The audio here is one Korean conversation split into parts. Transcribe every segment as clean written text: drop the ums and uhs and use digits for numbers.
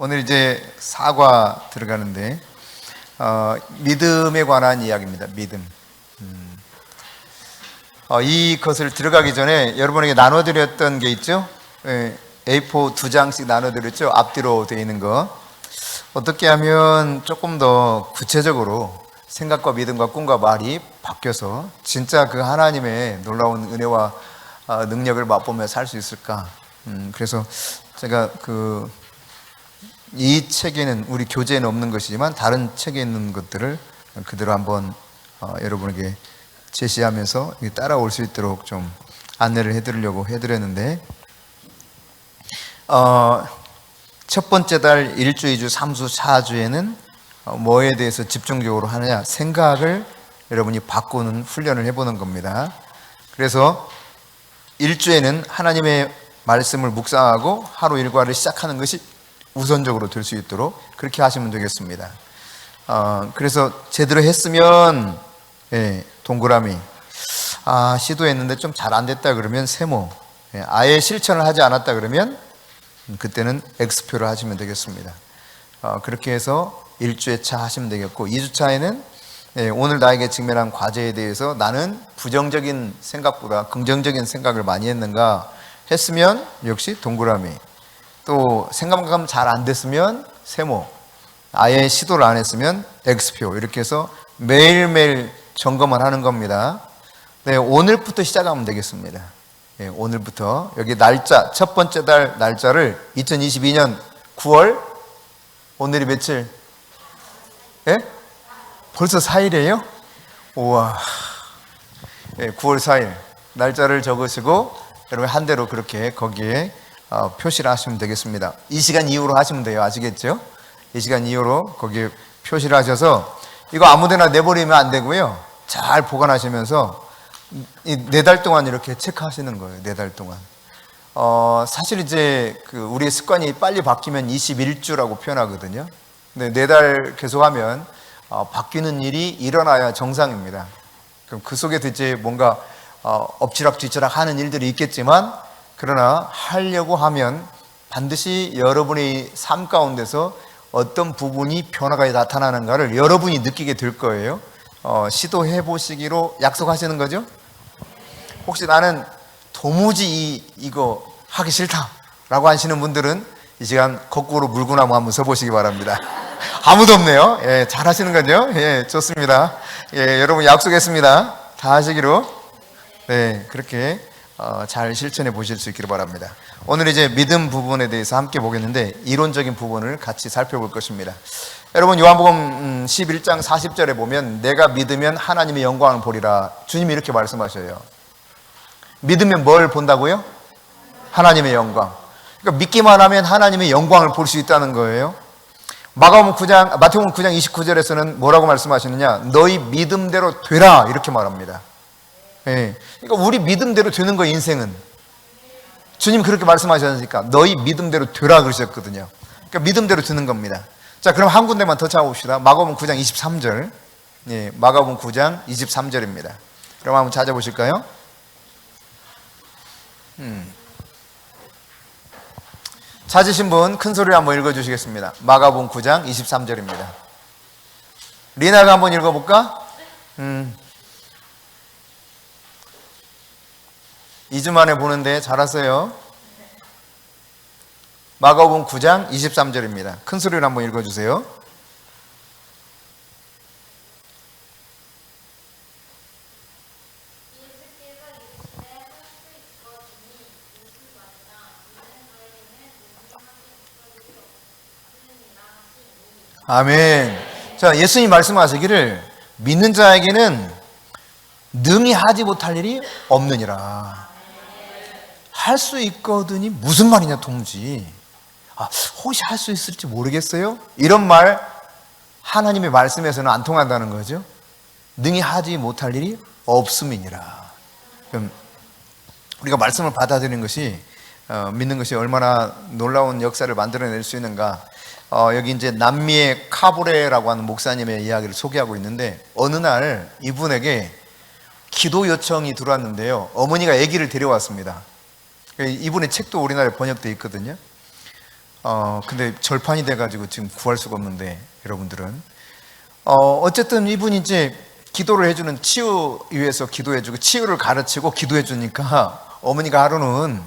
오늘 이제 사과 들어가는데 믿음에 관한 이야기입니다. 믿음. 이것을 들어가기 전에 여러분에게 나눠드렸던 게 있죠. A4 2장씩 나눠드렸죠. 앞뒤로 되어 있는 거. 어떻게 하면 조금 더 구체적으로 생각과 믿음과 꿈과 말이 바뀌어서 진짜 그 하나님의 놀라운 은혜와 능력을 맛보며 살 수 있을까. 그래서 제가 이 책에는 우리 교재에는 없는 것이지만 다른 책에 있는 것들을 그대로 한번 여러분에게 제시하면서 따라올 수 있도록 좀 안내를 해드리려고 해드렸는데, 첫 번째 달 1주, 2주, 3주, 4주에는 뭐에 대해서 집중적으로 하느냐, 생각을 여러분이 바꾸는 훈련을 해보는 겁니다. 그래서 1주에는 하나님의 말씀을 묵상하고 하루 일과를 시작하는 것이 우선적으로 될 수 있도록 그렇게 하시면 되겠습니다. 그래서 제대로 했으면 동그라미, 시도했는데 좀 잘 안 됐다 그러면 세모, 아예 실천을 하지 않았다 그러면 그때는 X표를 하시면 되겠습니다. 그렇게 해서 1주차 하시면 되겠고, 2주차에는 오늘 나에게 직면한 과제에 대해서 나는 부정적인 생각보다 긍정적인 생각을 많이 했는가 했으면 역시 동그라미, 또 생각만큼 잘 안 됐으면 세모, 아예 시도를 안 했으면 X표, 이렇게 해서 매일매일 점검을 하는 겁니다. 오늘부터 시작하면 되겠습니다. 오늘부터 여기 날짜, 첫 번째 달 날짜를 2022년 9월, 오늘이 며칠? 벌써 4일이에요? 우와. 9월 4일 날짜를 적으시고 여러분 한 대로 그렇게 거기에 표시를 하시면 되겠습니다. 이 시간 이후로 하시면 돼요. 아시겠죠? 이 시간 이후로 거기에 표시를 하셔서, 이거 아무데나 내버리면 안 되고요. 잘 보관하시면서 4달 동안 이렇게 체크하시는 거예요. 4달 동안. 사실 이제 우리의 습관이 빨리 바뀌면 21주라고 표현하거든요. 근데 4달 계속하면 바뀌는 일이 일어나야 정상입니다. 그럼 그 속에 이제 뭔가 엎치락 뒤치락 하는 일들이 있겠지만, 그러나 하려고 하면 반드시 여러분의 삶 가운데서 어떤 부분이 변화가 나타나는가를 여러분이 느끼게 될 거예요. 시도해 보시기로 약속하시는 거죠? 혹시 나는 도무지 이거 하기 싫다 라고 하시는 분들은 이 시간 거꾸로 물구나무 한번 서보시기 바랍니다. 아무도 없네요. 잘 하시는 거죠? 좋습니다. 여러분 약속했습니다. 다 하시기로. 그렇게 잘 실천해 보실 수 있기를 바랍니다. 오늘 이제 믿음 부분에 대해서 함께 보겠는데, 이론적인 부분을 같이 살펴볼 것입니다. 여러분 요한복음 11장 40절에 보면 내가 믿으면 하나님의 영광을 보리라, 주님이 이렇게 말씀하셔요. 믿으면 뭘 본다고요? 하나님의 영광. 그러니까 믿기만 하면 하나님의 영광을 볼 수 있다는 거예요. 마태복음 9장 29절에서는 뭐라고 말씀하시느냐, 너희 믿음대로 되라, 이렇게 말합니다. 그러니까 우리 믿음대로 되는 거예요. 인생은 주님 그렇게 말씀하셨으니까 너희 믿음대로 되라 그러셨거든요. 그러니까 믿음대로 되는 겁니다. 자, 그럼 한 군데만 더 찾아봅시다. 마가복음 9장 23절. 마가복음 9장 23절입니다. 그럼 한번 찾아보실까요? 찾으신 분 큰 소리로 한번 읽어주시겠습니다. 마가복음 9장 23절입니다. 리나가 한번 읽어볼까? 2주 만에 보는데 잘하세요. 마가복음 9장 23절입니다. 큰 소리로 한번 읽어주세요. 아멘. 자, 예수님 말씀하시기를 믿는 자에게는 능히 하지 못할 일이 없느니라. 할 수 있거든이 무슨 말이냐, 동지. 혹시 할 수 있을지 모르겠어요? 이런 말 하나님의 말씀에서는 안 통한다는 거죠. 능히 하지 못할 일이 없음이니라. 그럼 우리가 말씀을 받아들이는 것이, 믿는 것이 얼마나 놀라운 역사를 만들어낼 수 있는가. 여기 이제 남미의 카브레라고 하는 목사님의 이야기를 소개하고 있는데, 어느 날 이분에게 기도 요청이 들어왔는데요. 어머니가 아기를 데려왔습니다. 이분의 책도 우리나라에 번역되어 있거든요. 근데 절판이 돼가지고 지금 구할 수가 없는데, 여러분들은. 어쨌든 이분이 이제 기도를 해주는, 치유 위해서 기도해주고, 치유를 가르치고 기도해주니까 어머니가 하루는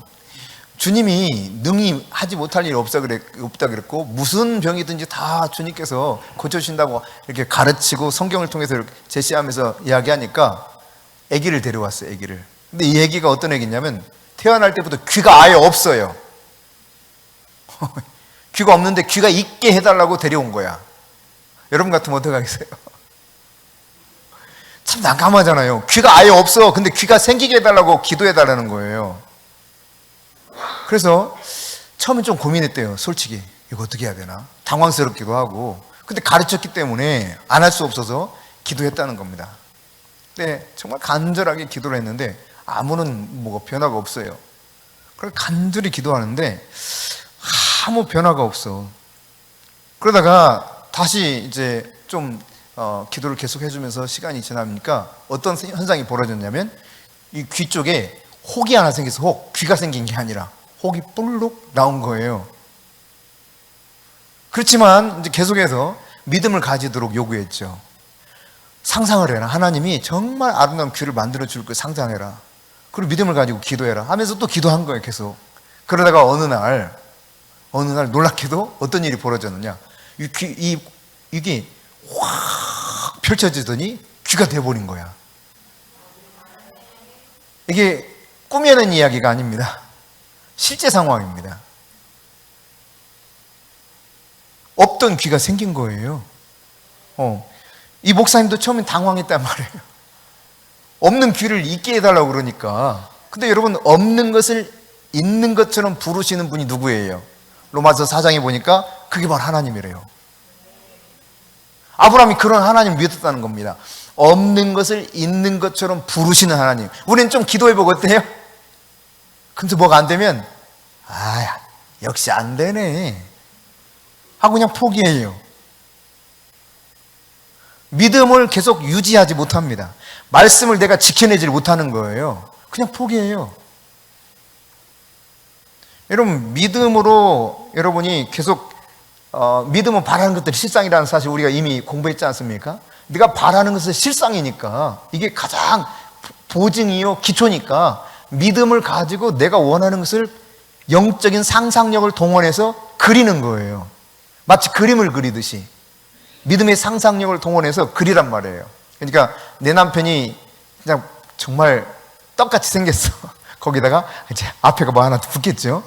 주님이 능히 하지 못할 일이 없다 그랬고, 무슨 병이든지 다 주님께서 고쳐주신다고 이렇게 가르치고 성경을 통해서 이렇게 제시하면서 이야기하니까 아기를 데려왔어요, 아기를. 근데 이 아기가 어떤 아기냐면 태어날 때부터 귀가 아예 없어요. 귀가 없는데 귀가 있게 해달라고 데려온 거야. 여러분 같으면 어떡하겠어요? 참 난감하잖아요. 귀가 아예 없어. 근데 귀가 생기게 해달라고 기도해달라는 거예요. 그래서 처음엔 좀 고민했대요. 솔직히 이거 어떻게 해야 되나 당황스럽기도 하고. 근데 가르쳤기 때문에 안 할 수 없어서 기도했다는 겁니다. 근데 정말 간절하게 기도를 했는데 아무런 뭐가 변화가 없어요. 그래서 간절히 기도하는데 아무 변화가 없어. 그러다가 다시 이제 좀 기도를 계속 해주면서 시간이 지나니까 어떤 현상이 벌어졌냐면 이 귀 쪽에 혹이 하나 생겨서 귀가 생긴 게 아니라 혹이 볼록 나온 거예요. 그렇지만 이제 계속해서 믿음을 가지도록 요구했죠. 상상을 해라. 하나님이 정말 아름다운 귀를 만들어 줄 걸 상상해라. 그리고 믿음을 가지고 기도해라 하면서 또 기도한 거예요, 계속. 그러다가 어느 날 놀랍게도 어떤 일이 벌어졌느냐. 이게 확 펼쳐지더니 귀가 돼버린 거야. 이게 꾸며낸 이야기가 아닙니다. 실제 상황입니다. 없던 귀가 생긴 거예요. 이 목사님도 처음엔 당황했단 말이에요. 없는 귀를 있게 해달라고 그러니까. 근데 여러분, 없는 것을 있는 것처럼 부르시는 분이 누구예요? 로마서 4장에 보니까 그게 바로 하나님이래요. 아브라함이 그런 하나님을 믿었다는 겁니다. 없는 것을 있는 것처럼 부르시는 하나님. 우리는 좀 기도해보고 어때요? 근데 뭐가 안 되면 역시 안 되네 하고 그냥 포기해요. 믿음을 계속 유지하지 못합니다. 말씀을 내가 지켜내지 못하는 거예요. 그냥 포기해요. 여러분, 믿음으로 여러분이 계속 믿음은 바라는 것들이 실상이라는 사실 우리가 이미 공부했지 않습니까? 네가 바라는 것은 실상이니까 이게 가장 보증이요 기초니까 믿음을 가지고 내가 원하는 것을 영적인 상상력을 동원해서 그리는 거예요. 마치 그림을 그리듯이 믿음의 상상력을 동원해서 그리란 말이에요. 그러니까 내 남편이 그냥 정말 떡같이 생겼어. 거기다가 이제 앞에가 뭐 하나 붙겠죠.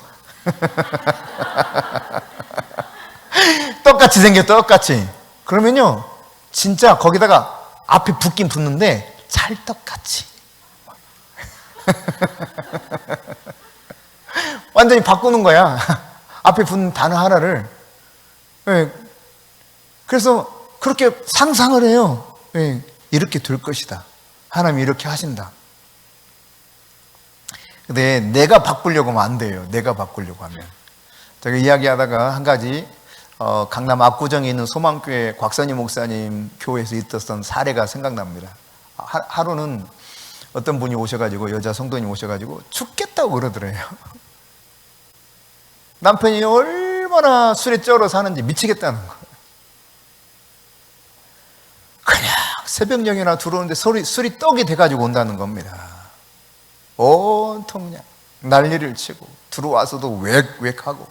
똑같이 생겼다, 똑같이. 그러면요, 진짜 거기다가 앞에 붙긴 붙는데 찰떡같이. 완전히 바꾸는 거야. 앞에 붙는 단어 하나를. 네. 그래서 그렇게 상상을 해요. 네. 이렇게 될 것이다. 하나님이 이렇게 하신다. 근데 내가 바꾸려고 하면 안 돼요. 내가 바꾸려고 하면. 제가 이야기하다가 한 가지 강남 압구정에 있는 소망교회 곽선희 목사님 교회에서 있었던 사례가 생각납니다. 하루는 어떤 분이 오셔가지고, 여자 성도님 오셔가지고 죽겠다고 그러더래요. 남편이 얼마나 술에 쩔어 사는지 미치겠다는 거예요. 그냥 새벽녘이나 들어오는데 술이 떡이 돼가지고 온다는 겁니다. 온통 그냥 난리를 치고 들어와서도 웩웩하고,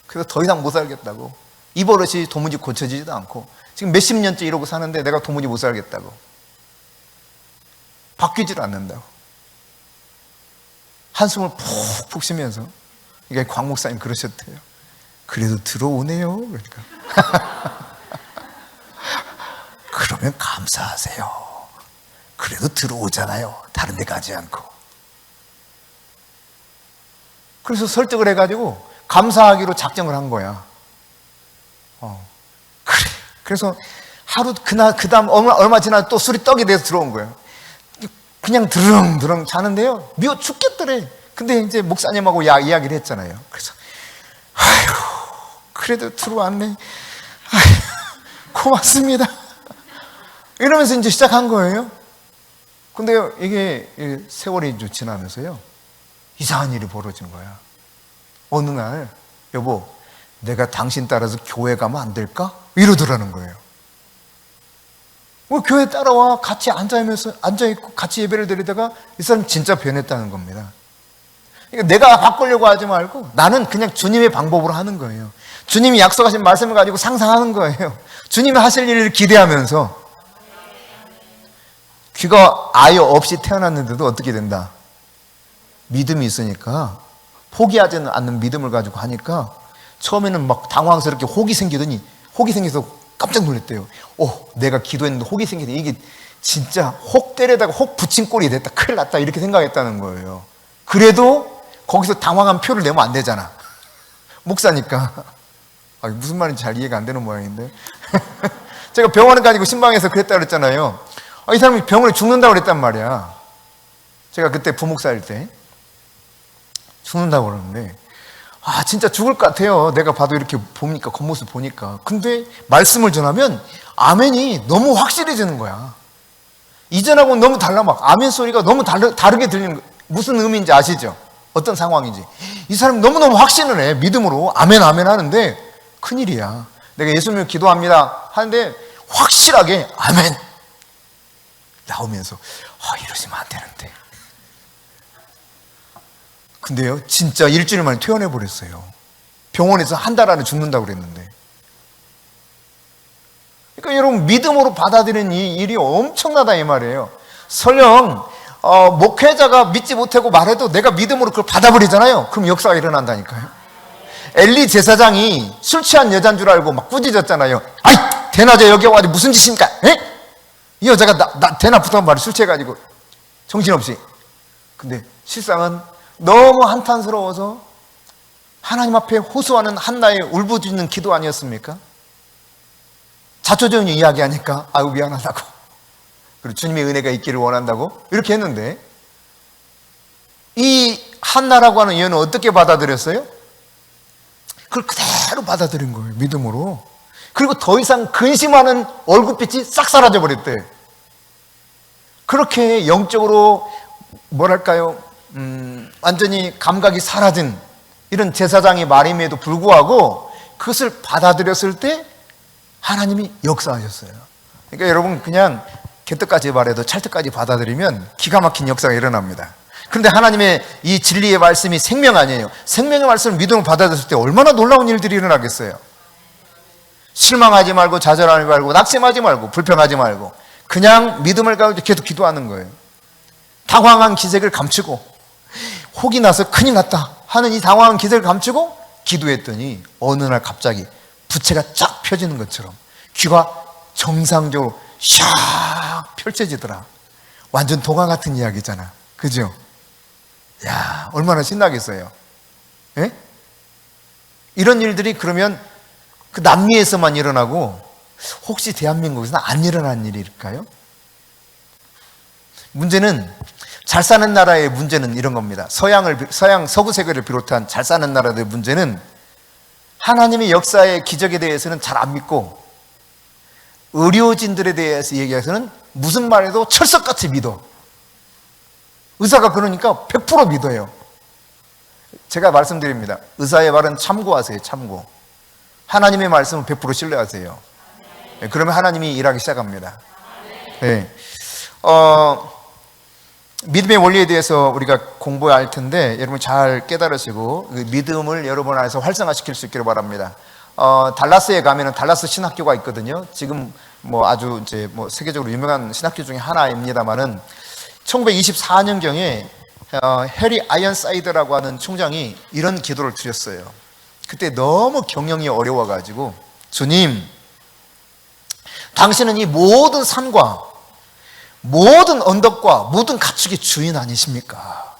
그래서 더 이상 못 살겠다고. 이 버릇이 도무지 고쳐지지도 않고 지금 몇십 년째 이러고 사는데 내가 도무지 못 살겠다고. 바뀌질 않는다고. 한숨을 푹푹 쉬면서, 이게 광 목사님 그러셨대요. 그래도 들어오네요. 그러니까 그러면 감사하세요. 그래도 들어오잖아요. 다른 데 가지 않고. 그래서 설득을 해가지고 감사하기로 작정을 한 거야. 그래. 그래서 하루 그 다음 얼마 지나 또 술이 떡이 돼서 들어온 거예요. 그냥 드렁드렁 자는데요, 미워 죽겠더래. 근데 이제 목사님하고 이야기를 했잖아요. 그래서 아휴, 그래도 들어왔네. 아휴, 고맙습니다. 이러면서 이제 시작한 거예요. 근데요, 이게 세월이 좀 지나면서요, 이상한 일이 벌어진 거야. 어느 날, 여보, 내가 당신 따라서 교회 가면 안 될까? 이러더라는 거예요. 교회 따라와. 같이 앉아있고 같이 예배를 드리다가 이 사람 진짜 변했다는 겁니다. 그러니까 내가 바꾸려고 하지 말고 나는 그냥 주님의 방법으로 하는 거예요. 주님이 약속하신 말씀을 가지고 상상하는 거예요. 주님이 하실 일을 기대하면서. 귀가 아예 없이 태어났는데도 어떻게 된다? 믿음이 있으니까, 포기하지 않는 믿음을 가지고 하니까 처음에는 막 당황스럽게 혹이 생겨서 깜짝 놀랐대요. 내가 기도했는데 혹이 생기네. 이게 진짜 혹 때려다가 혹 붙인 꼴이 됐다. 큰일 났다. 이렇게 생각했다는 거예요. 그래도 거기서 당황한 표를 내면 안 되잖아. 목사니까. 무슨 말인지 잘 이해가 안 되는 모양인데. 제가 병원을 가지고 신방에서 그랬다 그랬잖아요. 이 사람이 병원에 죽는다고 그랬단 말이야. 제가 그때 부목사일 때 죽는다고 그러는데, 진짜 죽을 것 같아요. 내가 봐도 이렇게 보니까, 겉모습 보니까. 근데 말씀을 전하면 아멘이 너무 확실해지는 거야. 이전하고는 너무 달라. 막 아멘 소리가 너무 다르게 들리는 거야. 무슨 의미인지 아시죠? 어떤 상황인지. 이 사람이 너무너무 확신을 해. 믿음으로 아멘 아멘 하는데 큰일이야. 내가 예수님을 기도합니다 하는데 확실하게 아멘 나오면서 이러시면 안 되는데. 근데요, 진짜 일주일 만에 퇴원해 버렸어요. 병원에서 한 달 안에 죽는다고 그랬는데. 그러니까 여러분, 믿음으로 받아들이는 이 일이 엄청나다 이 말이에요. 설령 목회자가 믿지 못하고 말해도 내가 믿음으로 그걸 받아버리잖아요. 그럼 역사가 일어난다니까요. 엘리 제사장이 술 취한 여자인 줄 알고 막 꾸짖었잖아요. 대낮에 여기 와가지고 무슨 짓입니까? 이 여자가 대낮 붙어 말이 술 취해가지고 정신없이. 근데 실상은 너무 한탄스러워서 하나님 앞에 호소하는 한나의 울부짖는 기도 아니었습니까? 자초지종이 이야기하니까 미안하다고, 그리고 주님의 은혜가 있기를 원한다고 이렇게 했는데, 이 한나라고 하는 여인은 어떻게 받아들였어요? 그걸 그대로 받아들인 거예요. 믿음으로. 그리고 더 이상 근심하는 얼굴빛이 싹 사라져 버렸대. 그렇게 영적으로 완전히 감각이 사라진 이런 제사장의 말임에도 불구하고 그것을 받아들였을 때 하나님이 역사하셨어요. 그러니까 여러분, 그냥 개떡까지 말해도 찰떡까지 받아들이면 기가 막힌 역사가 일어납니다. 그런데 하나님의 이 진리의 말씀이 생명 아니에요. 생명의 말씀을 믿음으로 받아들였을 때 얼마나 놀라운 일들이 일어나겠어요. 실망하지 말고, 좌절하지 말고, 낙심하지 말고, 불평하지 말고, 그냥 믿음을 가지고 계속 기도하는 거예요. 당황한 기색을 감추고, 혹이 나서 큰일 났다 하는 이 당황한 기색을 감추고 기도했더니 어느 날 갑자기 부채가 쫙 펴지는 것처럼 귀가 정상적으로 샥 펼쳐지더라. 완전 동화 같은 이야기잖아. 그죠? 야, 얼마나 신나겠어요. 예? 이런 일들이 그러면 그 남미에서만 일어나고 혹시 대한민국에서는 안 일어난 일일까요? 문제는, 잘 사는 나라의 문제는 이런 겁니다. 서구 세계를 비롯한 잘 사는 나라들의 문제는 하나님의 역사의 기적에 대해서는 잘 안 믿고, 의료진들에 대해서 얘기해서는 무슨 말해도 철석같이 믿어. 의사가 그러니까 100% 믿어요. 제가 말씀드립니다. 의사의 말은 참고하세요. 참고. 하나님의 말씀은 100% 신뢰하세요. 그러면 하나님이 일하기 시작합니다. 네. 믿음의 원리에 대해서 우리가 공부해야 할 텐데, 여러분 잘 깨달으시고 믿음을 여러분 안에서 활성화시킬 수 있기를 바랍니다. 달라스에 가면은 달라스 신학교가 있거든요. 지금 아주 이제 세계적으로 유명한 신학교 중에 하나입니다만은 1924년경에 해리 아이언사이드라고 하는 총장이 이런 기도를 드렸어요. 그때 너무 경영이 어려워가지고, 주님, 당신은 이 모든 산과 모든 언덕과 모든 가축의 주인 아니십니까?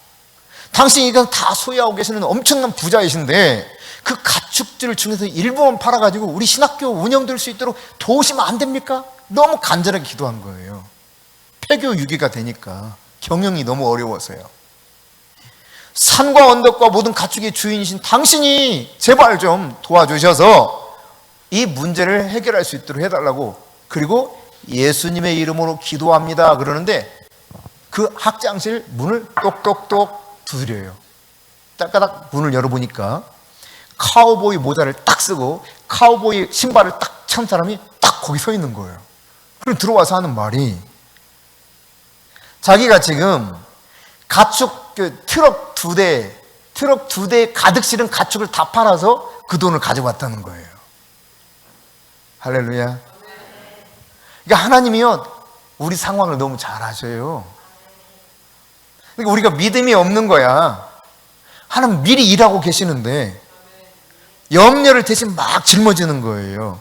당신이 이건 다 소유하고 계시는 엄청난 부자이신데 그 가축들 중에서 일부만 팔아가지고 우리 신학교 운영될 수 있도록 도우시면 안 됩니까? 너무 간절하게 기도한 거예요. 폐교 유기가 되니까 경영이 너무 어려워서요. 산과 언덕과 모든 가축의 주인이신 당신이 제발 좀 도와주셔서 이 문제를 해결할 수 있도록 해달라고, 그리고 예수님의 이름으로 기도합니다 그러는데 그 학장실 문을 똑똑똑 두드려요. 따까닥 문을 열어보니까 카우보이 모자를 딱 쓰고 카우보이 신발을 딱 찬 사람이 딱 거기 서 있는 거예요. 그럼 들어와서 하는 말이, 자기가 지금 가축 트럭 두 대 가득 실은 가축을 다 팔아서 그 돈을 가져왔다는 거예요. 할렐루야. 그러니까 하나님이요, 우리 상황을 너무 잘 아셔요. 그러니까 우리가 믿음이 없는 거야. 하나님 미리 일하고 계시는데 염려를 대신 막 짊어지는 거예요.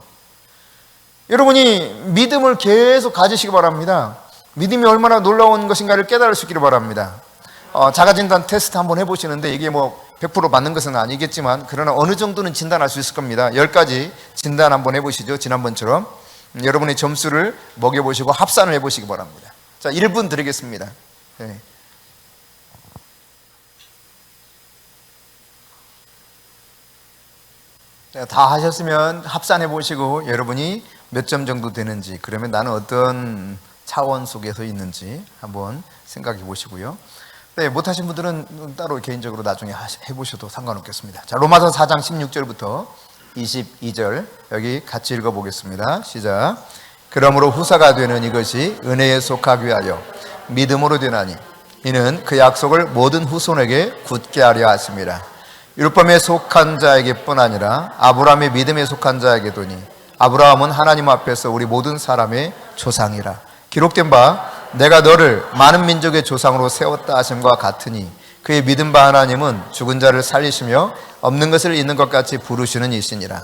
여러분이 믿음을 계속 가지시기 바랍니다. 믿음이 얼마나 놀라운 것인가를 깨달을 수 있기를 바랍니다. 자가진단 테스트 한번 해보시는데, 이게 뭐 100% 맞는 것은 아니겠지만 그러나 어느 정도는 진단할 수 있을 겁니다. 10가지 진단 한번 해보시죠. 지난번처럼 여러분의 점수를 먹여보시고 합산을 해보시기 바랍니다. 자, 1분 드리겠습니다. 네. 다 하셨으면 합산해 보시고 여러분이 몇 점 정도 되는지, 그러면 나는 어떤 차원 속에서 있는지 한번 생각해 보시고요. 네, 못하신 분들은 따로 개인적으로 나중에 해보셔도 상관없겠습니다. 자, 로마서 4장 16절부터 22절 여기 같이 읽어보겠습니다. 시작. 그러므로 후사가 되는 이것이 은혜에 속하기 위하여 믿음으로 되나니 이는 그 약속을 모든 후손에게 굳게 하려 하심이라. 율법에 속한 자에게뿐 아니라 아브라함의 믿음에 속한 자에게도니 아브라함은 하나님 앞에서 우리 모든 사람의 조상이라. 기록된 바 내가 너를 많은 민족의 조상으로 세웠다 하심과 같으니 그의 믿음 바 하나님은 죽은 자를 살리시며 없는 것을 있는 것 같이 부르시는 이시니라.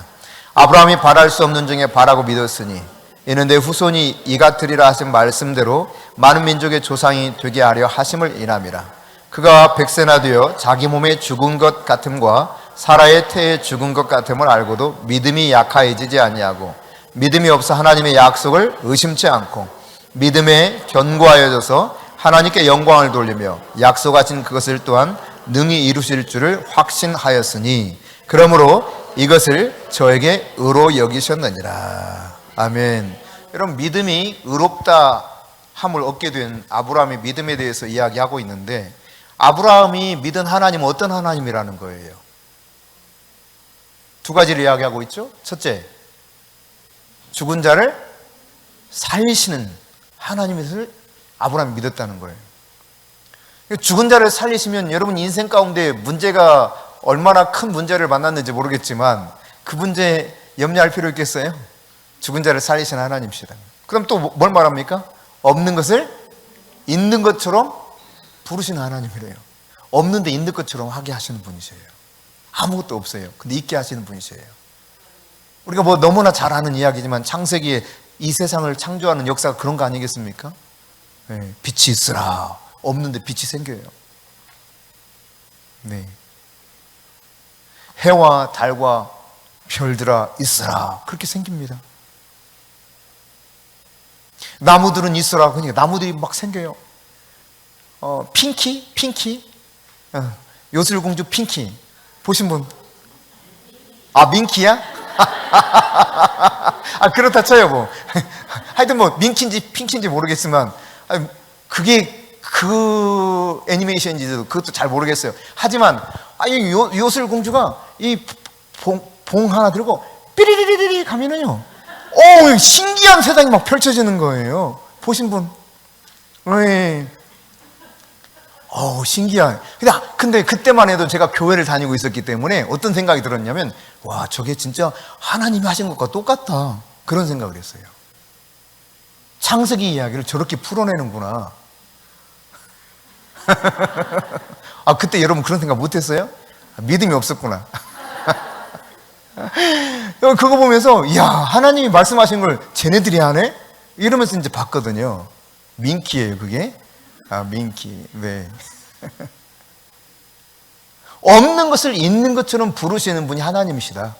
아브라함이 바랄 수 없는 중에 바라고 믿었으니 이는 내 후손이 이 같으리라 하신 말씀대로 많은 민족의 조상이 되게 하려 하심을 인함이라. 그가 백세나 되어 자기 몸에 죽은 것 같음과 사라의 태에 죽은 것 같음을 알고도 믿음이 약하여지지 아니하고 믿음이 없어 하나님의 약속을 의심치 않고 믿음에 견고하여져서 하나님께 영광을 돌리며 약속하신 그것을 또한 능히 이루실 줄을 확신하였으니 그러므로 이것을 저에게 의로 여기셨느니라. 아멘. 여러분, 믿음이 의롭다 함을 얻게 된 아브라함의 믿음에 대해서 이야기하고 있는데, 아브라함이 믿은 하나님은 어떤 하나님이라는 거예요? 두 가지를 이야기하고 있죠. 첫째, 죽은 자를 살리시는 하나님을 아브라함이 믿었다는 거예요. 죽은 자를 살리시면 여러분 인생 가운데 문제가 얼마나 큰 문제를 만났는지 모르겠지만 그 문제 염려할 필요 있겠어요? 죽은 자를 살리시는 하나님이시다. 그럼 또 뭘 말합니까? 없는 것을 있는 것처럼 부르시는 하나님이래요. 없는데 있는 것처럼 하게 하시는 분이세요. 아무것도 없어요. 근데 있게 하시는 분이세요. 우리가 뭐 너무나 잘 아는 이야기지만 창세기에 이 세상을 창조하는 역사가 그런 거 아니겠습니까? 네, 빛이 있으라. 없는데 빛이 생겨요. 네. 해와 달과 별들아 있으라. 그렇게 생깁니다. 나무들은 있으라. 그러니까 나무들이 막 생겨요. 핑키? 요술공주 핑키. 보신 분? 아, 민키야? 아, 그렇다 쳐요, 뭐. 하여튼 뭐, 민키인지 핑키인지 모르겠지만, 그게 그 애니메이션인지도 그것도 잘 모르겠어요. 하지만, 이 요술공주가 이 봉 하나 들고, 삐리리리리 가면은요, 신기한 세상이 막 펼쳐지는 거예요. 보신 분? 네. 신기한. 근데 그때만 해도 제가 교회를 다니고 있었기 때문에 어떤 생각이 들었냐면, 와, 저게 진짜 하나님이 하신 것과 똑같다. 그런 생각을 했어요. 창세기 이야기를 저렇게 풀어내는구나. 아, 그때 여러분 그런 생각 못 했어요? 믿음이 없었구나. 그거 보면서, 이야, 하나님이 말씀하신 걸 쟤네들이 하네? 이러면서 이제 봤거든요. 민키예요, 그게. 아, 민키. 네. 없는 것을 있는 것처럼 부르시는 분이 하나님이시다.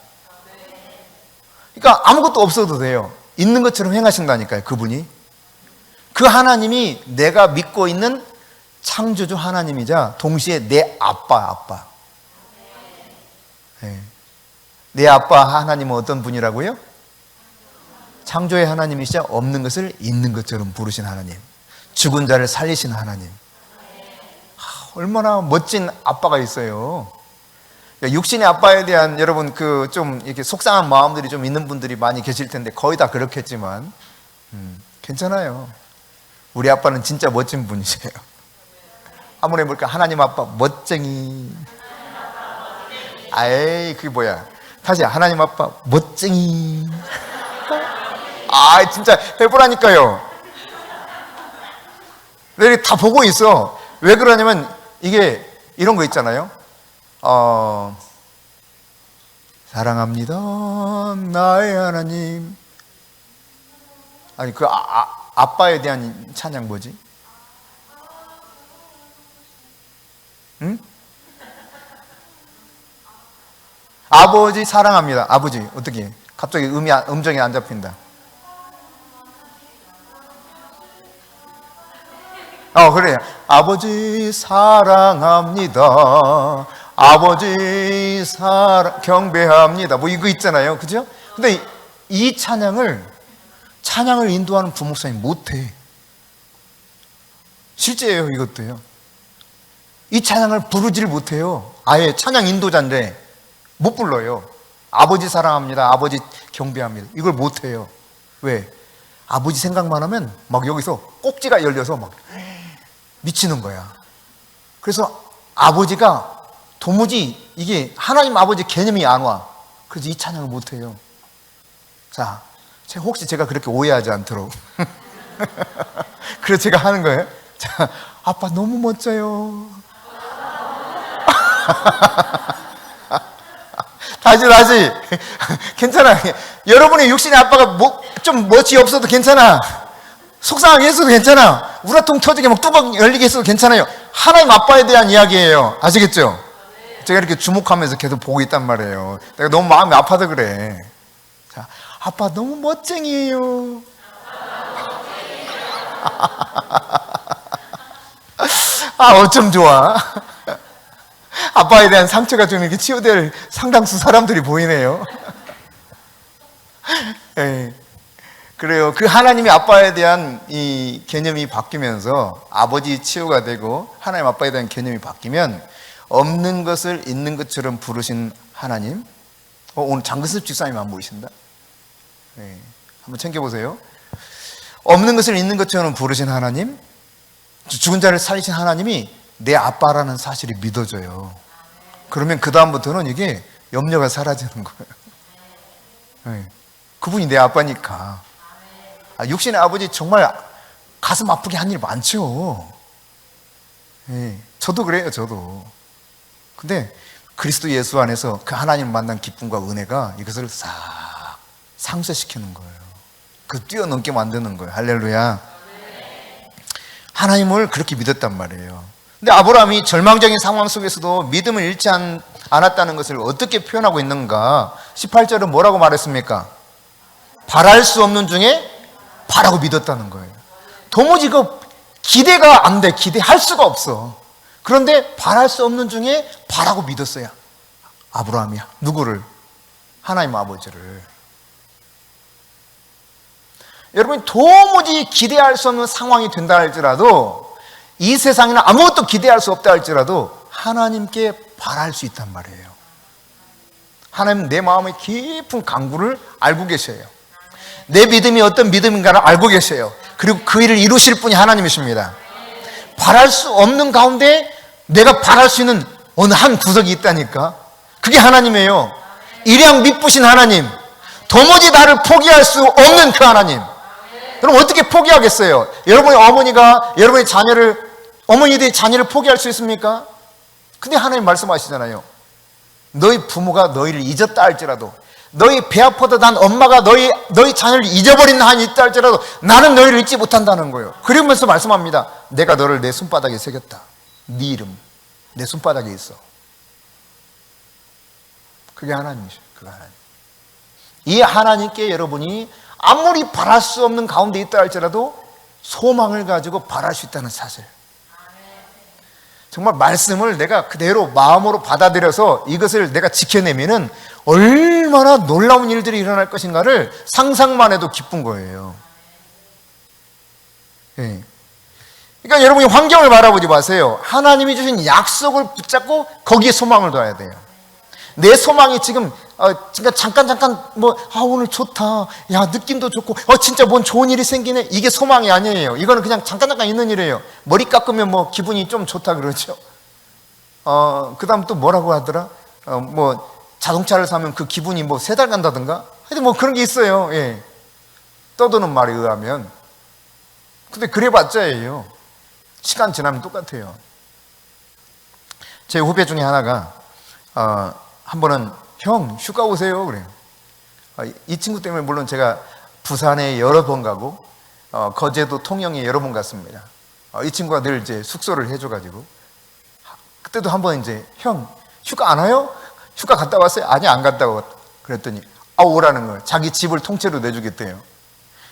그러니까 아무것도 없어도 돼요. 있는 것처럼 행하신다니까요, 그분이. 그 하나님이 내가 믿고 있는 창조주 하나님이자 동시에 내 아빠. 네. 내 아빠 하나님은 어떤 분이라고요? 창조의 하나님이시자 없는 것을 있는 것처럼 부르신 하나님. 죽은 자를 살리신 하나님. 얼마나 멋진 아빠가 있어요. 육신의 아빠에 대한 여러분 그 좀 이렇게 속상한 마음들이 좀 있는 분들이 많이 계실 텐데 거의 다 그렇겠지만 괜찮아요. 우리 아빠는 진짜 멋진 분이세요. 한번 해볼까? 하나님 아빠 멋쟁이. 아이 그게 뭐야? 다시 하나님 아빠 멋쟁이. 아 진짜 해보라니까요. 왜 다 보고 있어? 왜 그러냐면 이게 이런 거 있잖아요. 사랑합니다 나의 하나님. 아니 그 아빠에 대한 찬양 뭐지? 응? 아버지 사랑합니다. 아버지 어떻게? 갑자기 음정이 안 잡힌다. 그래요. 아버지 사랑합니다. 아버지 경배합니다. 뭐 이거 있잖아요. 그죠? 근데 이 찬양을 인도하는 부목사님 못해. 실제예요, 이것도요. 이 찬양을 부르지를 못해요. 아예 찬양 인도자인데 못 불러요. 아버지 사랑합니다. 아버지 경배합니다. 이걸 못해요. 왜? 아버지 생각만 하면 막 여기서 꼭지가 열려서 막 미치는 거야. 그래서 아버지가 도무지 이게 하나님 아버지 개념이 안 와. 그래서 이 찬양을 못해요. 자, 혹시 제가 그렇게 오해하지 않도록 그래서 제가 하는 거예요. 자, 아빠 너무 멋져요. 다시 괜찮아. 여러분의 육신의 아빠가 좀 멋이 없어도 괜찮아. 속상하게 했어도 괜찮아. 우라통 터지게 막 뚜껑 열리게 했어도 괜찮아요. 하나님 아빠에 대한 이야기예요. 아시겠죠? 제가 이렇게 주목하면서 계속 보고 있단 말이에요. 내가 너무 마음이 아파서 그래. 자, 아빠 너무 멋쟁이에요. 어쩜 좋아. 아빠에 대한 상처가 좀 이렇게 치유될 상당수 사람들이 보이네요. 네. 그래요. 그 하나님의 아빠에 대한 이 개념이 바뀌면서 아버지 치유가 되고 하나님 아빠에 대한 개념이 바뀌면 없는 것을 있는 것처럼 부르신 하나님. 오늘 장근섭 집사님 안 보이신다? 네. 한번 챙겨보세요. 없는 것을 있는 것처럼 부르신 하나님, 죽은 자를 살리신 하나님이 내 아빠라는 사실이 믿어져요. 그러면 그 다음부터는 이게 염려가 사라지는 거예요. 네. 그분이 내 아빠니까. 육신의 아버지 정말 가슴 아프게 한 일 많죠. 네. 저도 그래요, 저도. 근데 그리스도 예수 안에서 그 하나님을 만난 기쁨과 은혜가 이것을 싹 상쇄시키는 거예요. 그 뛰어넘게 만드는 거예요. 할렐루야. 하나님을 그렇게 믿었단 말이에요. 근데 아브라함이 절망적인 상황 속에서도 믿음을 잃지 않았다는 것을 어떻게 표현하고 있는가? 18절은 뭐라고 말했습니까? 바랄 수 없는 중에 바라고 믿었다는 거예요. 도무지 그 기대가 안 돼. 기대할 수가 없어. 그런데 바랄 수 없는 중에 바라고 믿었어요. 아브라함이야. 누구를? 하나님 아버지를. 여러분이 도무지 기대할 수 없는 상황이 된다 할지라도 이 세상에는 아무것도 기대할 수 없다 할지라도 하나님께 바랄 수 있단 말이에요. 하나님 내 마음의 깊은 간구를 알고 계셔요. 내 믿음이 어떤 믿음인가를 알고 계셔요. 그리고 그 일을 이루실 분이 하나님이십니다. 바랄 수 없는 가운데 내가 바랄 수 있는 어느 한 구석이 있다니까. 그게 하나님이에요. 일양 미쁘신 하나님, 도무지 나를 포기할 수 없는 그 하나님. 그럼 어떻게 포기하겠어요? 여러분의 어머니가 여러분의 어머니들의 자녀를 포기할 수 있습니까? 근데 하나님 말씀하시잖아요. 너희 부모가 너희를 잊었다 할지라도, 너희 배 아파도 난 엄마가 너희 자녀를 잊어버린 한이 있다 할지라도 나는 너희를 잊지 못한다는 거예요. 그러면서 말씀합니다. 내가 너를 내 손바닥에 새겼다. 네 이름 내 손바닥에 있어. 그게 하나님이셔요. 그게 하나님. 이 하나님께 여러분이 아무리 바랄 수 없는 가운데 있다 할지라도 소망을 가지고 바랄 수 있다는 사실. 정말 말씀을 내가 그대로 마음으로 받아들여서 이것을 내가 지켜내면은 얼마나 놀라운 일들이 일어날 것인가를 상상만 해도 기쁜 거예요. 네. 그러니까 여러분이 환경을 바라보지 마세요. 하나님이 주신 약속을 붙잡고 거기에 소망을 둬야 돼요. 내 소망이 지금 잠깐 오늘 좋다, 야 느낌도 좋고, 진짜 뭔 좋은 일이 생기네, 이게 소망이 아니에요. 이거는 그냥 잠깐 있는 일이에요. 머리 깎으면 뭐 기분이 좀 좋다 그러죠. 그 다음 또 뭐라고 하더라? 자동차를 사면 그 기분이 3달 간다든가, 하여튼 그런 게 있어요. 예. 떠도는 말에 의하면. 근데 그래봤자예요. 시간 지나면 똑같아요. 제 후배 중에 하나가 한 번은 형 휴가 오세요 그래요. 이 친구 때문에 물론 제가 부산에 여러 번 가고 거제도 통영에 여러 번 갔습니다. 이 친구가 늘 이제 숙소를 해줘가지고, 그때도 한 번 이제 형 휴가 안 와요? 휴가 갔다 왔어요? 아니 안 갔다 왔다. 그랬더니 오라는 거예요. 자기 집을 통째로 내주겠대요.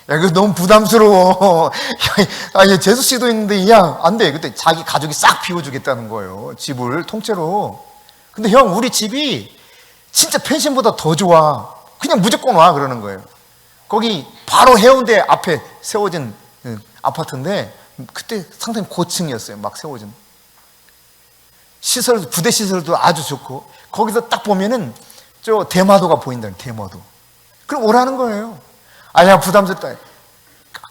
야, 이거 너무 부담스러워. 야, 재수 씨도 있는데, 야, 안 돼. 그때 자기 가족이 싹 비워주겠다는 거예요. 집을 통째로. 근데 형, 우리 집이 진짜 펜션보다 더 좋아. 그냥 무조건 와. 그러는 거예요. 거기 바로 해운대 앞에 세워진 아파트인데, 그때 상당히 고층이었어요. 막 세워진. 부대 시설도 아주 좋고, 거기서 딱 보면은 저 대마도가 보인다는, 대마도. 그럼 오라는 거예요. 아니야, 부담스럽다.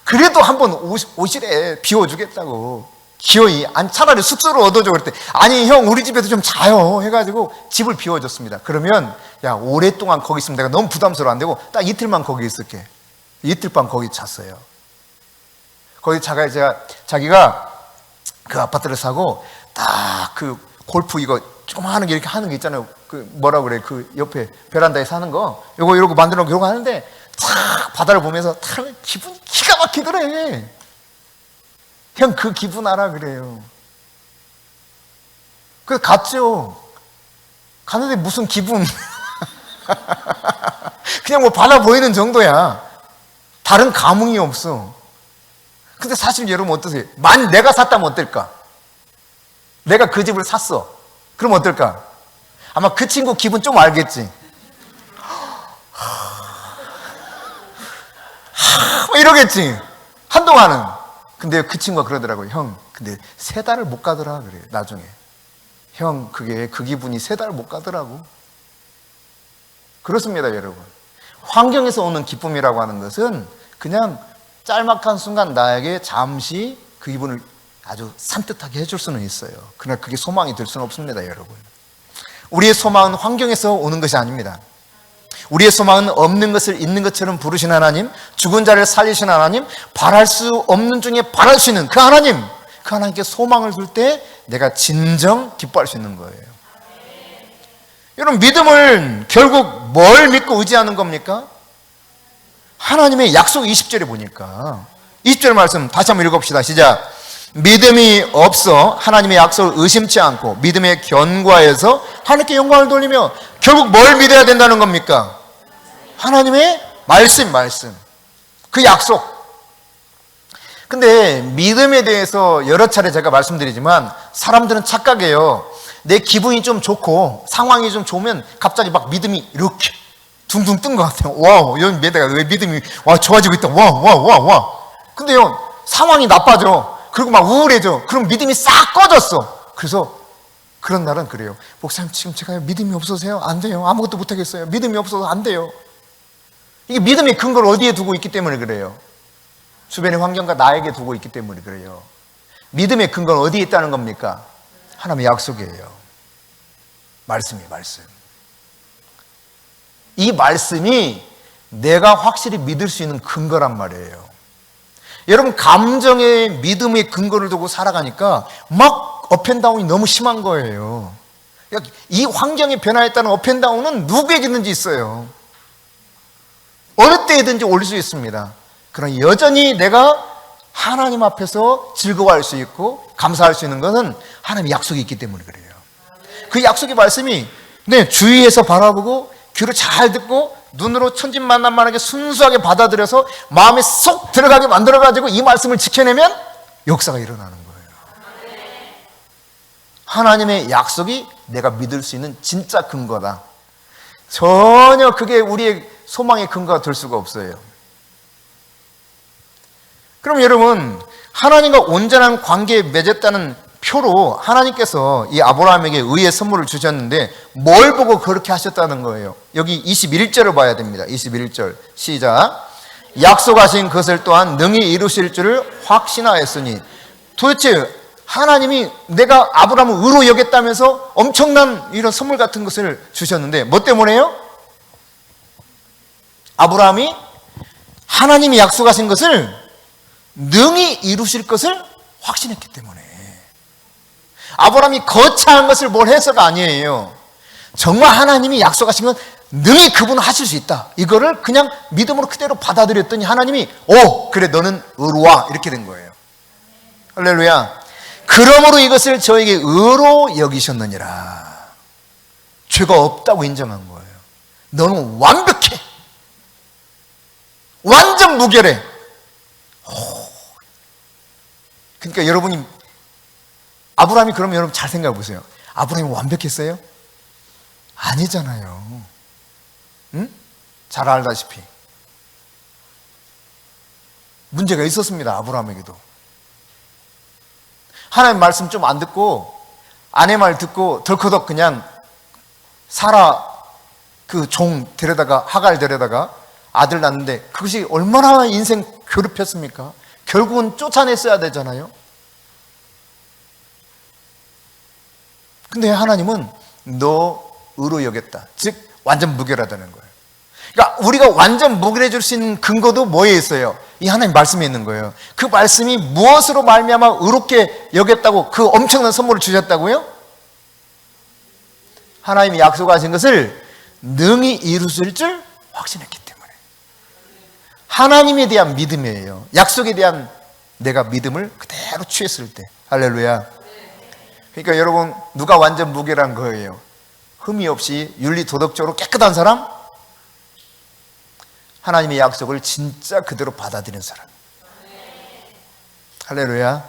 그래도 한번 오시래. 비워주겠다고. 기어이. 아니, 차라리 숙소를 얻어줘. 그랬더니, 아니, 형, 우리 집에도 좀 자요. 해가지고 집을 비워줬습니다. 그러면, 야, 오랫동안 거기 있으면 내가 너무 부담스러워 안 되고, 딱 이틀만 거기 있을게. 이틀 밤 거기 잤어요. 거기 자기가 그 아파트를 사고, 딱 그 골프 이거 조그마한 게 이렇게 하는 게 있잖아요. 그 옆에 베란다에 사는 거. 이러고 만들어 놓고 이러고 하는데, 탁 바다를 보면서 타면 기분이 기가 막히더래. 형 그 기분 알아 그래요. 그래서 갔죠. 갔는데 무슨 기분. 그냥 바다 보이는 정도야. 다른 감흥이 없어. 근데 사실 여러분 어떠세요? 내가 샀다면 어떨까? 내가 그 집을 샀어. 그럼 어떨까? 아마 그 친구 기분 좀 알겠지. 이러겠지. 한동안은. 근데 그 친구가 그러더라고요. 형, 근데 3달을 못 가더라. 그래요. 나중에. 형, 그 기분이 3달 못 가더라고. 그렇습니다, 여러분. 환경에서 오는 기쁨이라고 하는 것은 그냥 짤막한 순간 나에게 잠시 그 기분을 아주 산뜻하게 해줄 수는 있어요. 그러나 그게 소망이 될 수는 없습니다, 여러분. 우리의 소망은 환경에서 오는 것이 아닙니다. 우리의 소망은 없는 것을 있는 것처럼 부르신 하나님, 죽은 자를 살리신 하나님, 바랄 수 없는 중에 바랄 수 있는 그 하나님, 그 하나님께 소망을 둘 때 내가 진정 기뻐할 수 있는 거예요. 여러분, 믿음을 결국 뭘 믿고 의지하는 겁니까? 하나님의 약속. 20절에 보니까 20절 말씀 다시 한번 읽어봅시다. 시작. 믿음이 없어 하나님의 약속을 의심치 않고 믿음의 견고하여서 하나님께 영광을 돌리며, 결국 뭘 믿어야 된다는 겁니까? 하나님의 말씀. 그 약속. 근데 믿음에 대해서 여러 차례 제가 말씀드리지만 사람들은 착각해요. 내 기분이 좀 좋고 상황이 좀 좋으면 갑자기 막 믿음이 이렇게 둥둥 뜬 것 같아요. 와, 내가 왜 믿음이 좋아지고 있다. 와. 근데요, 상황이 나빠져. 그리고 막 우울해져. 그럼 믿음이 싹 꺼졌어. 그래서 그런 날은 그래요. 목사님, 지금 제가 믿음이 없어서요? 안 돼요. 아무것도 못하겠어요. 믿음이 없어서 안 돼요. 이게 믿음의 근거를 어디에 두고 있기 때문에 그래요. 주변의 환경과 나에게 두고 있기 때문에 그래요. 믿음의 근거는 어디에 있다는 겁니까? 하나님의 약속이에요. 말씀. 이 말씀이 내가 확실히 믿을 수 있는 근거란 말이에요. 여러분, 감정의 믿음의 근거를 두고 살아가니까 막 업앤다운이 너무 심한 거예요. 이 환경의 변화에 따른 업앤다운은 누구에게든지 있어요. 어느 때든지 올 수 있습니다. 그러나 여전히 내가 하나님 앞에서 즐거워할 수 있고 감사할 수 있는 것은 하나님의 약속이 있기 때문에 그래요. 그 약속의 말씀이 주위에서 바라보고 귀로 잘 듣고 눈으로 천진만난만하게 순수하게 받아들여서 마음에 쏙 들어가게 만들어가지고 이 말씀을 지켜내면 역사가 일어나는 거예요. 하나님의 약속이 내가 믿을 수 있는 진짜 근거다. 전혀 그게 우리의 소망의 근거가 될 수가 없어요. 그럼 여러분, 하나님과 온전한 관계에 맺었다는 표로 하나님께서 이 아브라함에게 의의 선물을 주셨는데 뭘 보고 그렇게 하셨다는 거예요? 여기 21절을 봐야 됩니다. 21절 시작. 약속하신 것을 또한 능히 이루실 줄을 확신하였으니. 도대체 하나님이 내가 아브라함을 의로 여겼다면서 엄청난 이런 선물 같은 것을 주셨는데 뭐 때문에요? 아브라함이 하나님이 약속하신 것을 능히 이루실 것을 확신했기 때문에. 아브라함이 거창한 것을 뭘 해서가 아니에요. 정말 하나님이 약속하신 건 능히 그분은 하실 수 있다. 이거를 그냥 믿음으로 그대로 받아들였더니 하나님이 오 그래 너는 의로와 이렇게 된 거예요. 할렐루야. 그러므로 이것을 저에게 의로 여기셨느니라. 죄가 없다고 인정한 거예요. 너는 완벽해. 완전 무결해. 그러니까 여러분이 아브라함이 그러면 여러분 잘 생각해 보세요. 아브라함이 완벽했어요? 아니잖아요. 응? 잘 알다시피 문제가 있었습니다. 아브라함에게도. 하나님 말씀 좀 안 듣고 아내 말 듣고 덜커덕 그냥 사라 그 종 데려다가 하갈 데려다가 아들 낳는데 그것이 얼마나 인생 괴롭혔습니까? 결국은 쫓아냈어야 되잖아요. 근데 하나님은 너 의로 여겼다. 즉 완전 무결하다는 거예요. 그러니까 우리가 완전 무결해질 수 있는 근거도 뭐에 있어요? 이 하나님 말씀에 있는 거예요. 그 말씀이 무엇으로 말미암아 의롭게 여겼다고 그 엄청난 선물을 주셨다고요? 하나님이 약속하신 것을 능히 이루실 줄 확신했기 때문에. 하나님에 대한 믿음이에요. 약속에 대한 내가 믿음을 그대로 취했을 때. 할렐루야. 그러니까 여러분 누가 완전 무결한 거예요? 흠이 없이 윤리 도덕적으로 깨끗한 사람? 하나님의 약속을 진짜 그대로 받아들이는 사람. 할렐루야.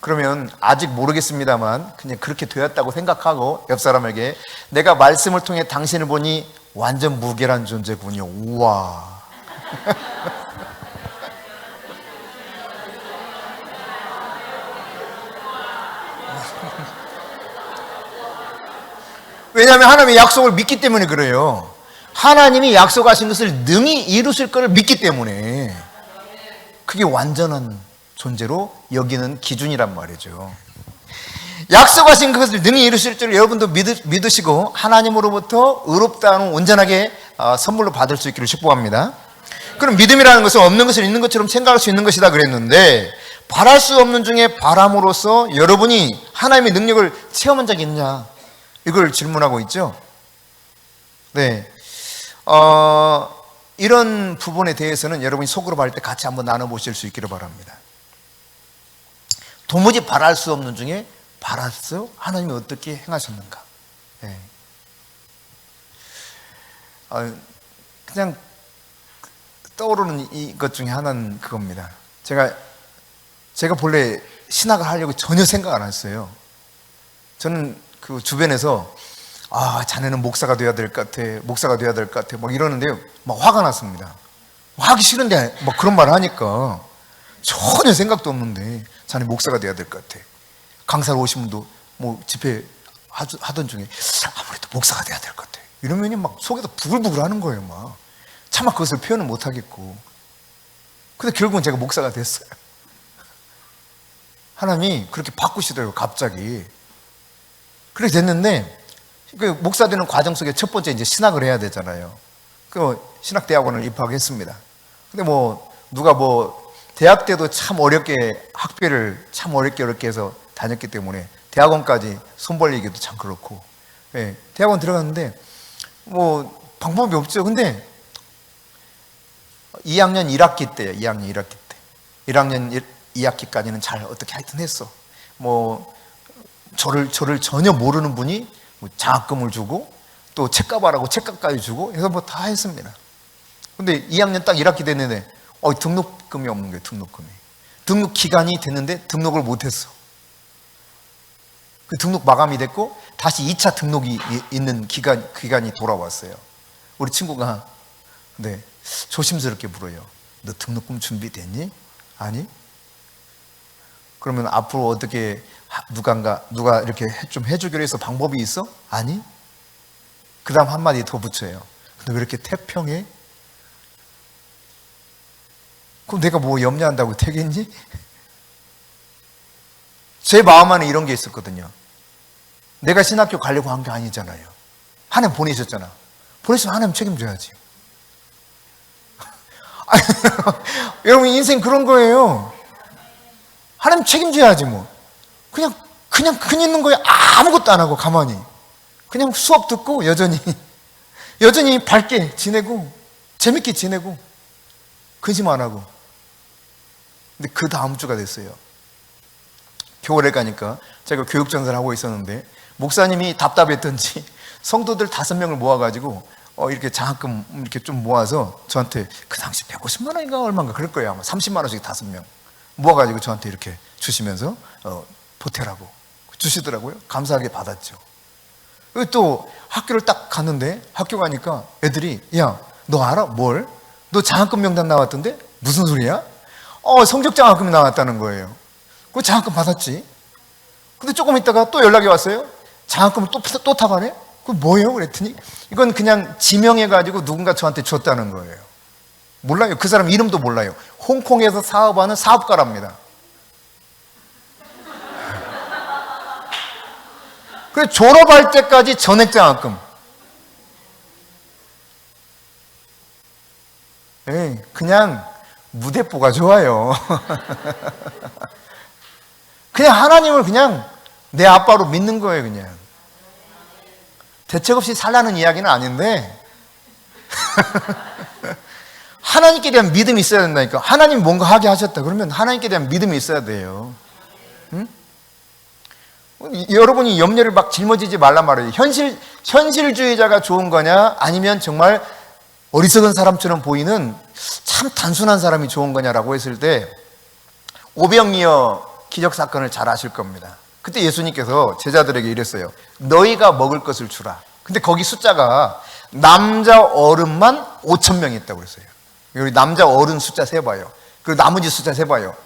그러면 아직 모르겠습니다만 그냥 그렇게 되었다고 생각하고 옆 사람에게 내가 말씀을 통해 당신을 보니 완전 무결한 존재군요. 우와. 왜냐하면 하나님의 약속을 믿기 때문에 그래요. 하나님이 약속하신 것을 능히 이루실 것을 믿기 때문에 그게 완전한 존재로 여기는 기준이란 말이죠. 약속하신 것을 능히 이루실 줄 여러분도 믿으시고 하나님으로부터 의롭다는 온전하게 선물로 받을 수 있기를 축복합니다. 그럼 믿음이라는 것은 없는 것을 있는 것처럼 생각할 수 있는 것이다 그랬는데 바랄 수 없는 중에 바람으로써 여러분이 하나님의 능력을 체험한 적이 있느냐 이걸 질문하고 있죠. 네, 이런 부분에 대해서는 여러분이 속으로 바랄 때 같이 한번 나눠보실 수 있기를 바랍니다. 도무지 바랄 수 없는 중에 바랐어? 하나님이 어떻게 행하셨는가? 네. 그냥 떠오르는 이것 중에 하나는 그겁니다. 제가 본래 신학을 하려고 전혀 생각 안 했어요. 저는 그 주변에서 자네는 목사가 돼야 될 것 같아, 목사가 돼야 될 것 같아, 막 이러는데요, 막 화가 났습니다. 하기 싫은데 막 그런 말을 하니까 전혀 생각도 없는데 자네 목사가 돼야 될 것 같아. 강사로 오신 분도 뭐 집회 하던 중에 아무래도 목사가 돼야 될 것 같아. 이러면이 막 속에서 부글부글 하는 거예요, 막. 차마 그것을 표현을 못 하겠고. 근데 결국은 제가 목사가 됐어요. 하나님이 그렇게 바꾸시더라고요, 갑자기. 그렇게 됐는데, 그 목사 되는 과정 속에 첫 번째 이제 신학을 해야 되잖아요. 그 신학대학원을 입학했습니다. 근데 누가 대학 때도 참 어렵게 학비를 참 어렵게 해서 다녔기 때문에 대학원까지 손 벌리기도 참 그렇고, 예, 대학원 들어갔는데 방법이 없죠. 근데 2학년 1학기 때예요. 2학년 1학기 때. 1학년 2학기까지는 잘 어떻게 하여튼 했어. 저를 전혀 모르는 분이 장학금을 주고 또 책값하라고 책값까지 주고 해서 다 했습니다. 근데 2학년 딱 1학기 됐는데 등록금이 없는 거예요. 등록 기간이 됐는데 등록을 못했어. 그 등록 마감이 됐고 다시 2차 등록이 있는 기간이 돌아왔어요. 우리 친구가 조심스럽게 물어요. 너 등록금 준비됐니? 아니? 그러면 앞으로 어떻게 누가 이렇게 좀 해주기로 해서 방법이 있어? 아니. 그 다음 한마디 더 붙여요. 근데 왜 이렇게 태평해? 그럼 내가 뭐 염려한다고 되겠니? 제 마음 안에 이런 게 있었거든요. 내가 신학교 가려고 한 게 아니잖아요. 하나님 보내셨잖아. 보냈으면 하나님 책임져야지. 아니, 여러분 인생 그런 거예요. 하나님 책임져야지 뭐. 그냥 있는 거에 아무것도 안 하고 가만히 그냥 수업 듣고 여전히 밝게 지내고 재밌게 지내고 근심 안 하고. 근데 그 다음 주가 됐어요. 교회를 가니까 제가 교육전사를 하고 있었는데 목사님이 답답했던지 성도들 5명을 모아가지고 이렇게 장학금 이렇게 좀 모아서 저한테 그 당시 150만 원인가 얼마인가 그럴 거예요. 아마 30만 원씩 5명 모아가지고 저한테 이렇게 주시면서 보태라고 주시더라고요. 감사하게 받았죠. 또 학교를 딱 갔는데 학교 가니까 애들이 야, 너 알아? 뭘? 너 장학금 명단 나왔던데? 무슨 소리야? 성적 장학금이 나왔다는 거예요. 그 장학금 받았지. 근데 조금 있다가 또 연락이 왔어요. 장학금을 또 타가네? 그 뭐예요? 그랬더니 이건 그냥 지명해가지고 누군가 저한테 줬다는 거예요. 몰라요. 그 사람 이름도 몰라요. 홍콩에서 사업하는 사업가랍니다. 그래서 졸업할 때까지 전액 장학금. 그냥 무대뽀가 좋아요. 그냥 하나님을 그냥 내 아빠로 믿는 거예요. 그냥 대책 없이 살라는 이야기는 아닌데 하나님께 대한 믿음이 있어야 된다니까. 하나님 뭔가 하게 하셨다 그러면 하나님께 대한 믿음이 있어야 돼요. 응? 여러분이 염려를 막 짊어지지 말란 말이에요. 현실주의자가 좋은 거냐 아니면 정말 어리석은 사람처럼 보이는 참 단순한 사람이 좋은 거냐라고 했을 때 오병이어 기적사건을 잘 아실 겁니다. 그때 예수님께서 제자들에게 이랬어요. 너희가 먹을 것을 주라. 근데 거기 숫자가 남자 어른만 5,000명이 있다고 그랬어요. 여기 남자 어른 숫자 세봐요. 그리고 나머지 숫자 세봐요.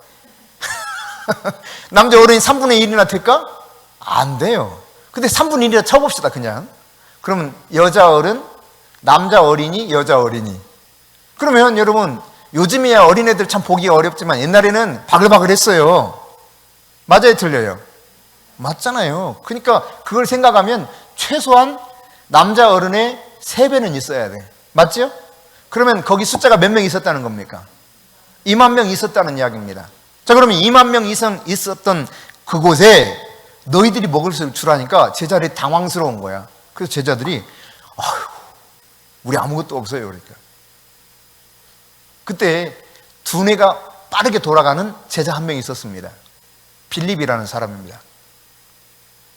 남자 어른이 3분의 1이나 될까? 안 돼요. 근데 3분의 1이라 쳐봅시다 그냥. 그러면 여자 어른, 남자 어린이, 여자 어린이. 그러면 여러분 요즘이야 어린애들 참 보기 어렵지만 옛날에는 바글바글 했어요. 맞아요 틀려요? 맞잖아요. 그러니까 그걸 생각하면 최소한 남자 어른의 3배는 있어야 돼. 맞죠? 그러면 거기 숫자가 몇 명 있었다는 겁니까? 2만 명 있었다는 이야기입니다. 자 그러면 2만 명 이상 있었던 그곳에 너희들이 먹을 것을 주라니까 제자들이 당황스러운 거야. 그래서 제자들이 아이고 우리 아무것도 없어요. 그러니까 그때 두뇌가 빠르게 돌아가는 제자 한 명 있었습니다. 빌립이라는 사람입니다.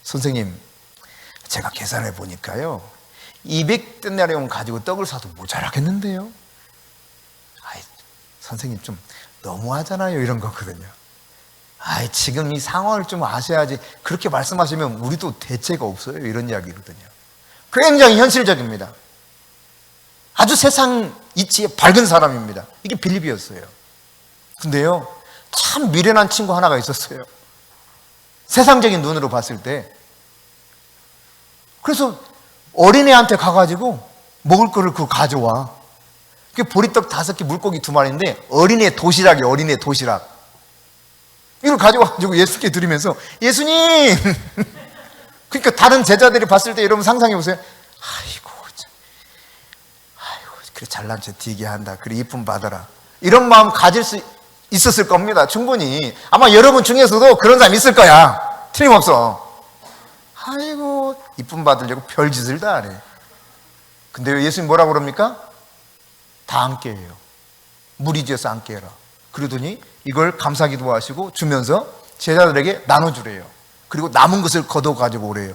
선생님, 제가 계산해 보니까요 200데나리온 가지고 떡을 사도 모자라겠는데요. 아이, 선생님 좀 너무하잖아요. 이런 거거든요. 아이, 지금 이 상황을 좀 아셔야지. 그렇게 말씀하시면 우리도 대체가 없어요. 이런 이야기거든요. 굉장히 현실적입니다. 아주 세상 이치에 밝은 사람입니다. 이게 빌립이었어요. 근데요 참 미련한 친구 하나가 있었어요. 세상적인 눈으로 봤을 때. 그래서 어린애한테 가가지고 먹을 거를 그거 가져와. 그게 보리떡 5개, 물고기 2마리인데 어린애 도시락이에요. 어린애 도시락. 이걸 가져와가지고 예수께 드리면서 예수님! 그러니까 다른 제자들이 봤을 때 여러분 상상해 보세요. 아이고 그래 잘난 체 되게 한다. 그래 이쁨 받아라. 이런 마음 가질 수 있었을 겁니다. 충분히. 아마 여러분 중에서도 그런 사람 있을 거야. 틀림없어. 아이고 이쁨 받으려고 별짓을 다 하네. 근데 예수님 뭐라고 그럽니까? 다 함께 해요. 무리지어서 함께 해라. 그러더니 이걸 감사기도 하시고 주면서 제자들에게 나눠주래요. 그리고 남은 것을 걷어 가지고 오래요.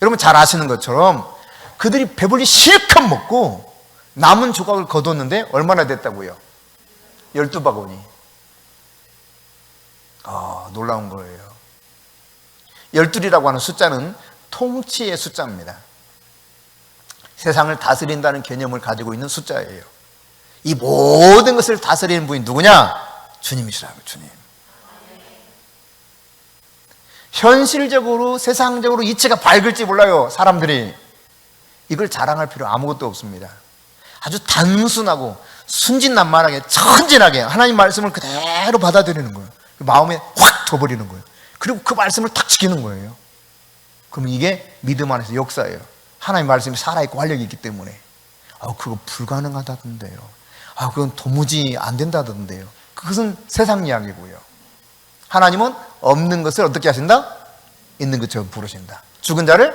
여러분 잘 아시는 것처럼 그들이 배불리 실컷 먹고 남은 조각을 거뒀는데 얼마나 됐다고요? 12바구니. 놀라운 거예요. 12이라고 하는 숫자는 통치의 숫자입니다. 세상을 다스린다는 개념을 가지고 있는 숫자예요. 이 모든 것을 다스리는 분이 누구냐? 주님이시라고. 주님. 현실적으로 세상적으로 이치가 밝을지 몰라요. 사람들이 이걸 자랑할 필요 아무것도 없습니다. 아주 단순하고 순진난만하게 천진하게 하나님 말씀을 그대로 받아들이는 거예요. 마음에 확 둬버리는 거예요. 그리고 그 말씀을 딱 지키는 거예요. 그럼 이게 믿음 안에서 역사예요. 하나님 말씀이 살아있고 활력이 있기 때문에. 그거 불가능하다던데요. 그건 도무지 안 된다던데요. 그것은 세상 이야기고요. 하나님은 없는 것을 어떻게 하신다? 있는 것처럼 부르신다. 죽은 자를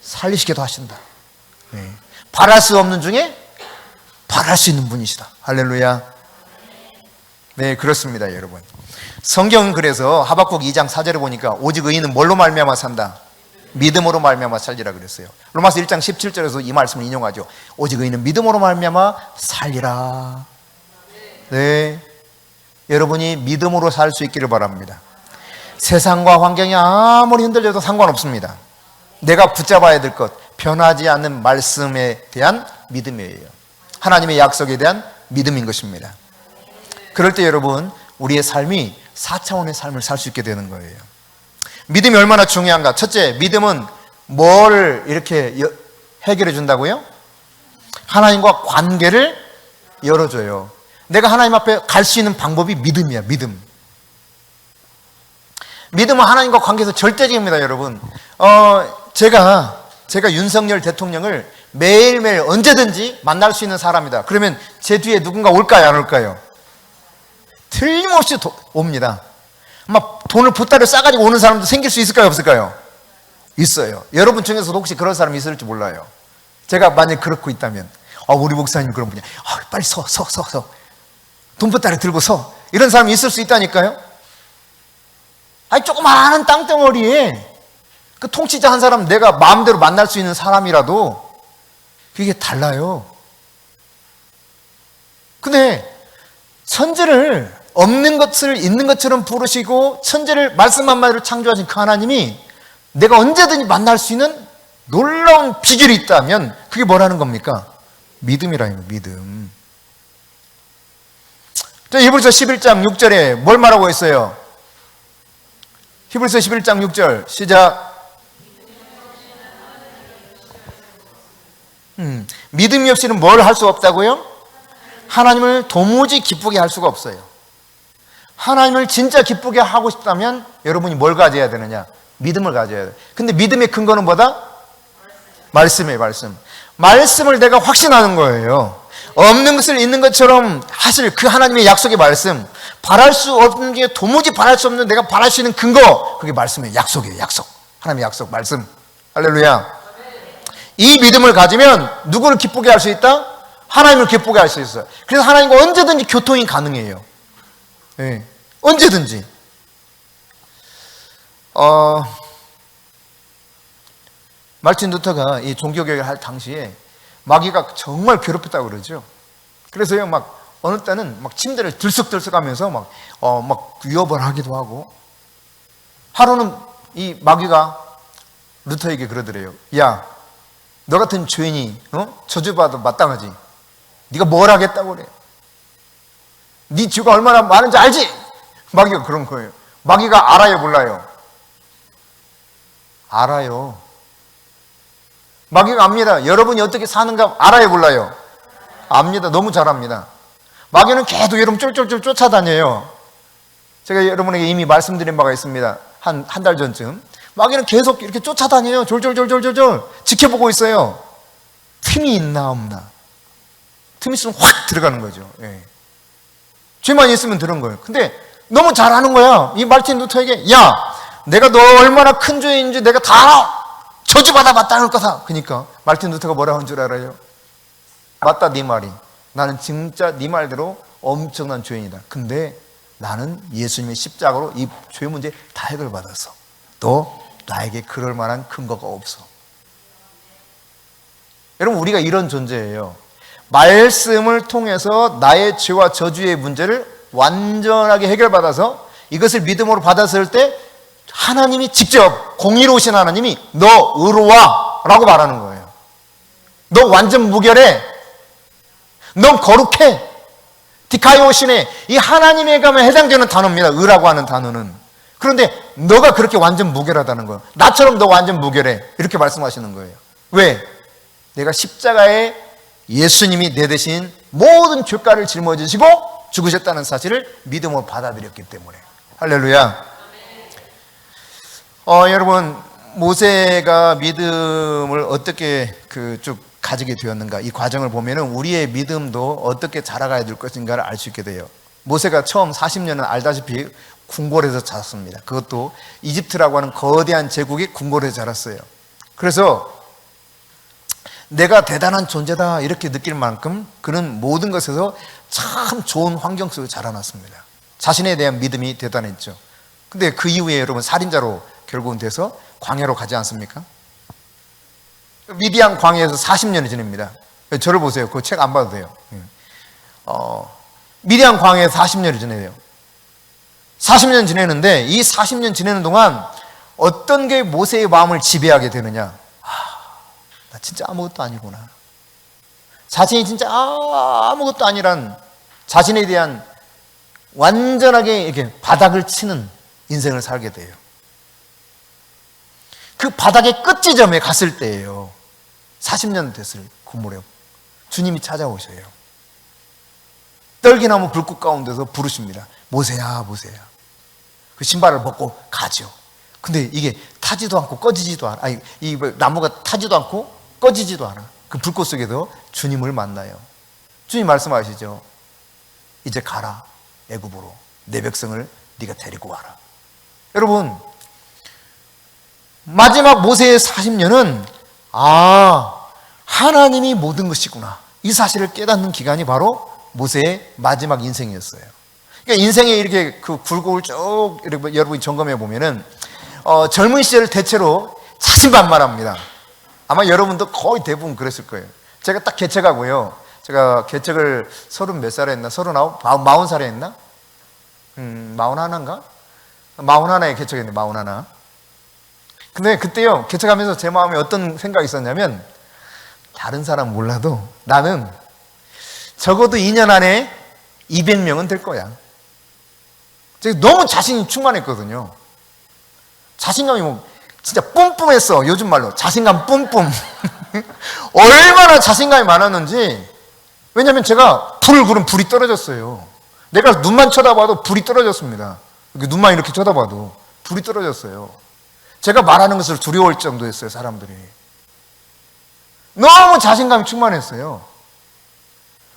살리시기도 하신다. 네. 바랄 수 없는 중에 바랄 수 있는 분이시다. 할렐루야. 네, 그렇습니다, 여러분. 성경은 그래서 하박국 2장 4절에 보니까 오직 의인은 뭘로 말미암아 산다? 믿음으로 말미암아 살리라 그랬어요. 로마서 1장 17절에서 이 말씀을 인용하죠. 오직 의인은 믿음으로 말미암아 살리라. 네, 여러분이 믿음으로 살 수 있기를 바랍니다. 세상과 환경이 아무리 흔들려도 상관없습니다. 내가 붙잡아야 될 것, 변하지 않는 말씀에 대한 믿음이에요. 하나님의 약속에 대한 믿음인 것입니다. 그럴 때 여러분, 우리의 삶이 4차원의 삶을 살 수 있게 되는 거예요. 믿음이 얼마나 중요한가? 첫째, 믿음은 뭘 이렇게 해결해 준다고요? 하나님과 관계를 열어줘요. 내가 하나님 앞에 갈 수 있는 방법이 믿음이야. 믿음. 믿음은 하나님과 관계에서 절대적입니다, 여러분. 제가 윤석열 대통령을 매일매일 언제든지 만날 수 있는 사람이다. 그러면 제 뒤에 누군가 올까요, 안 올까요? 틀림없이 옵니다. 아마 돈을 보따리로 싸가지고 오는 사람도 생길 수 있을까요, 없을까요? 있어요. 여러분 중에서도 혹시 그런 사람이 있을지 몰라요. 제가 만약 그렇고 있다면, 우리 목사님 그런 분이야. 빨리 서. 돈 보따리 들고 서. 이런 사람이 있을 수 있다니까요. 조그마한 땅덩어리에 그 통치자 한 사람 내가 마음대로 만날 수 있는 사람이라도 그게 달라요. 근데 천지를 없는 것을 있는 것처럼 부르시고 천지를 말씀 한마디로 창조하신 그 하나님이 내가 언제든지 만날 수 있는 놀라운 비결이 있다면 그게 뭐라는 겁니까? 믿음이라는 거예요. 믿음. 히브리서 11장 6절에 뭘 말하고 있어요? 히브리서 11장 6절 시작. 믿음이 없이는 뭘 할 수 없다고요? 하나님을 도무지 기쁘게 할 수가 없어요. 하나님을 진짜 기쁘게 하고 싶다면 여러분이 뭘 가져야 되느냐? 믿음을 가져야 돼요. 근데 믿음의 근거는 뭐다? 말씀이에요. 말씀. 말씀을 내가 확신하는 거예요. 없는 것을 있는 것처럼 하실 그 하나님의 약속의 말씀, 바랄 수 없는 게 도무지 바랄 수 없는 내가 바랄 수 있는 근거, 그게 말씀의 약속이에요. 약속. 하나님의 약속, 말씀. 할렐루야. 이 믿음을 가지면 누구를 기쁘게 할 수 있다? 하나님을 기쁘게 할 수 있어요. 그래서 하나님과 언제든지 교통이 가능해요. 네. 언제든지. 말틴 루터가 이 종교개혁을 할 당시에 마귀가 정말 괴롭혔다고 그러죠. 그래서요, 막 어느 때는 막 침대를 들썩들썩하면서 막 위협을 하기도 하고, 하루는 이 마귀가 루터에게 그러더래요. 야, 너 같은 죄인이 저주받아 마땅하지. 네가 뭘 하겠다고 그래? 네 죄가 얼마나 많은지 알지? 마귀가 그런 거예요. 마귀가 알아요, 몰라요? 알아요. 마귀가 압니다. 여러분이 어떻게 사는가 알아요, 몰라요? 압니다. 너무 잘 압니다. 마귀는 계속 여러분 쫄쫄쫄 쫓아다녀요. 제가 여러분에게 이미 말씀드린 바가 있습니다. 한 달 전쯤. 마귀는 계속 이렇게 쫓아다녀요. 졸졸졸졸졸 지켜보고 있어요. 틈이 있나 없나. 틈이 있으면 확 들어가는 거죠. 예. 죄만 있으면 들은 거예요. 근데 너무 잘하는 거야. 이 말틴 루터에게, 야, 내가 너 얼마나 큰 죄인지 내가 다 알아. 저주받아 마땅할 거다. 그러니까 말틴 루터가 뭐라고 한 줄 알아요? 맞다, 네 말이. 나는 진짜 네 말대로 엄청난 죄인이다. 근데 나는 예수님의 십자가로 이 죄 문제 다 해결받았어. 너 나에게 그럴 만한 근거가 없어. 여러분, 우리가 이런 존재예요. 말씀을 통해서 나의 죄와 저주의 문제를 완전하게 해결받아서 이것을 믿음으로 받았을 때 하나님이 직접 공의로우신 하나님이 너 의로와 라고 말하는 거예요. 너 완전 무결해. 넌 거룩해. 디카이오신에 이 하나님의 감에 해당되는 단어입니다. 의라고 하는 단어는. 그런데 너가 그렇게 완전 무결하다는 거예요. 나처럼 너 완전 무결해. 이렇게 말씀하시는 거예요. 왜? 내가 십자가에 예수님이 내 대신 모든 죄가를 짊어지시고 죽으셨다는 사실을 믿음으로 받아들였기 때문에. 할렐루야. 여러분, 모세가 믿음을 어떻게 쭉 가지게 되었는가, 이 과정을 보면은 우리의 믿음도 어떻게 자라가야 될 것인가를 알 수 있게 돼요. 모세가 처음 40년은 알다시피 궁궐에서 자랐습니다. 그것도 이집트라고 하는 거대한 제국의 궁궐에서 자랐어요. 그래서 내가 대단한 존재다 이렇게 느낄 만큼 그는 모든 것에서 참 좋은 환경 속에 자라났습니다. 자신에 대한 믿음이 대단했죠. 근데 그 이후에 여러분 살인자로 결국은 돼서 광야로 가지 않습니까? 미디안 광야에서 40년을 지냅니다. 저를 보세요. 그 책 안 봐도 돼요. 미디안 광야에서 40년을 지내요. 40년 지내는데 이 40년 지내는 동안 어떤 게 모세의 마음을 지배하게 되느냐? 나 진짜 아무것도 아니구나. 자신이 진짜 아무것도 아니란 자신에 대한 완전하게 이렇게 바닥을 치는 인생을 살게 돼요. 그 바닥의 끝지점에 갔을 때예요. 40년 됐을 고무래 주님이 찾아오셔요. 떨기나무 불꽃 가운데서 부르십니다. 모세야, 모세야. 그 신발을 벗고 가죠. 근데 이게 타지도 않고 꺼지지도 않아. 아니, 이 나무가 타지도 않고 꺼지지도 않아. 그 불꽃 속에서 주님을 만나요. 주님 말씀하시죠. 이제 가라, 애굽으로. 내 백성을 네가 데리고 와라. 여러분, 마지막 모세의 40년은 하나님이 모든 것이구나, 이 사실을 깨닫는 기간이 바로 모세의 마지막 인생이었어요. 그러니까 인생에 이렇게 그 굴곡을 쭉 이렇게 여러분이 점검해 보면은 젊은 시절 대체로 자신만만합니다. 아마 여러분도 거의 대부분 그랬을 거예요. 제가 딱 개척하고요. 제가 개척을 30 몇 살에 했나? 39? 40살에 했나? 41인가? 41에 개척했네, 41. 근데 그때요, 개척하면서 제 마음에 어떤 생각이 있었냐면, 다른 사람 몰라도 나는 적어도 2년 안에 200명은 될 거야. 제가 너무 자신이 충만했거든요. 자신감이 진짜 뿜뿜했어. 요즘 말로 자신감 뿜뿜. 얼마나 자신감이 많았는지. 왜냐하면 제가 불을 그럼 불이 떨어졌어요. 내가 눈만 쳐다봐도 불이 떨어졌습니다. 눈만 이렇게 쳐다봐도 불이 떨어졌어요. 제가 말하는 것을 두려워할 정도였어요, 사람들이. 너무 자신감이 충만했어요.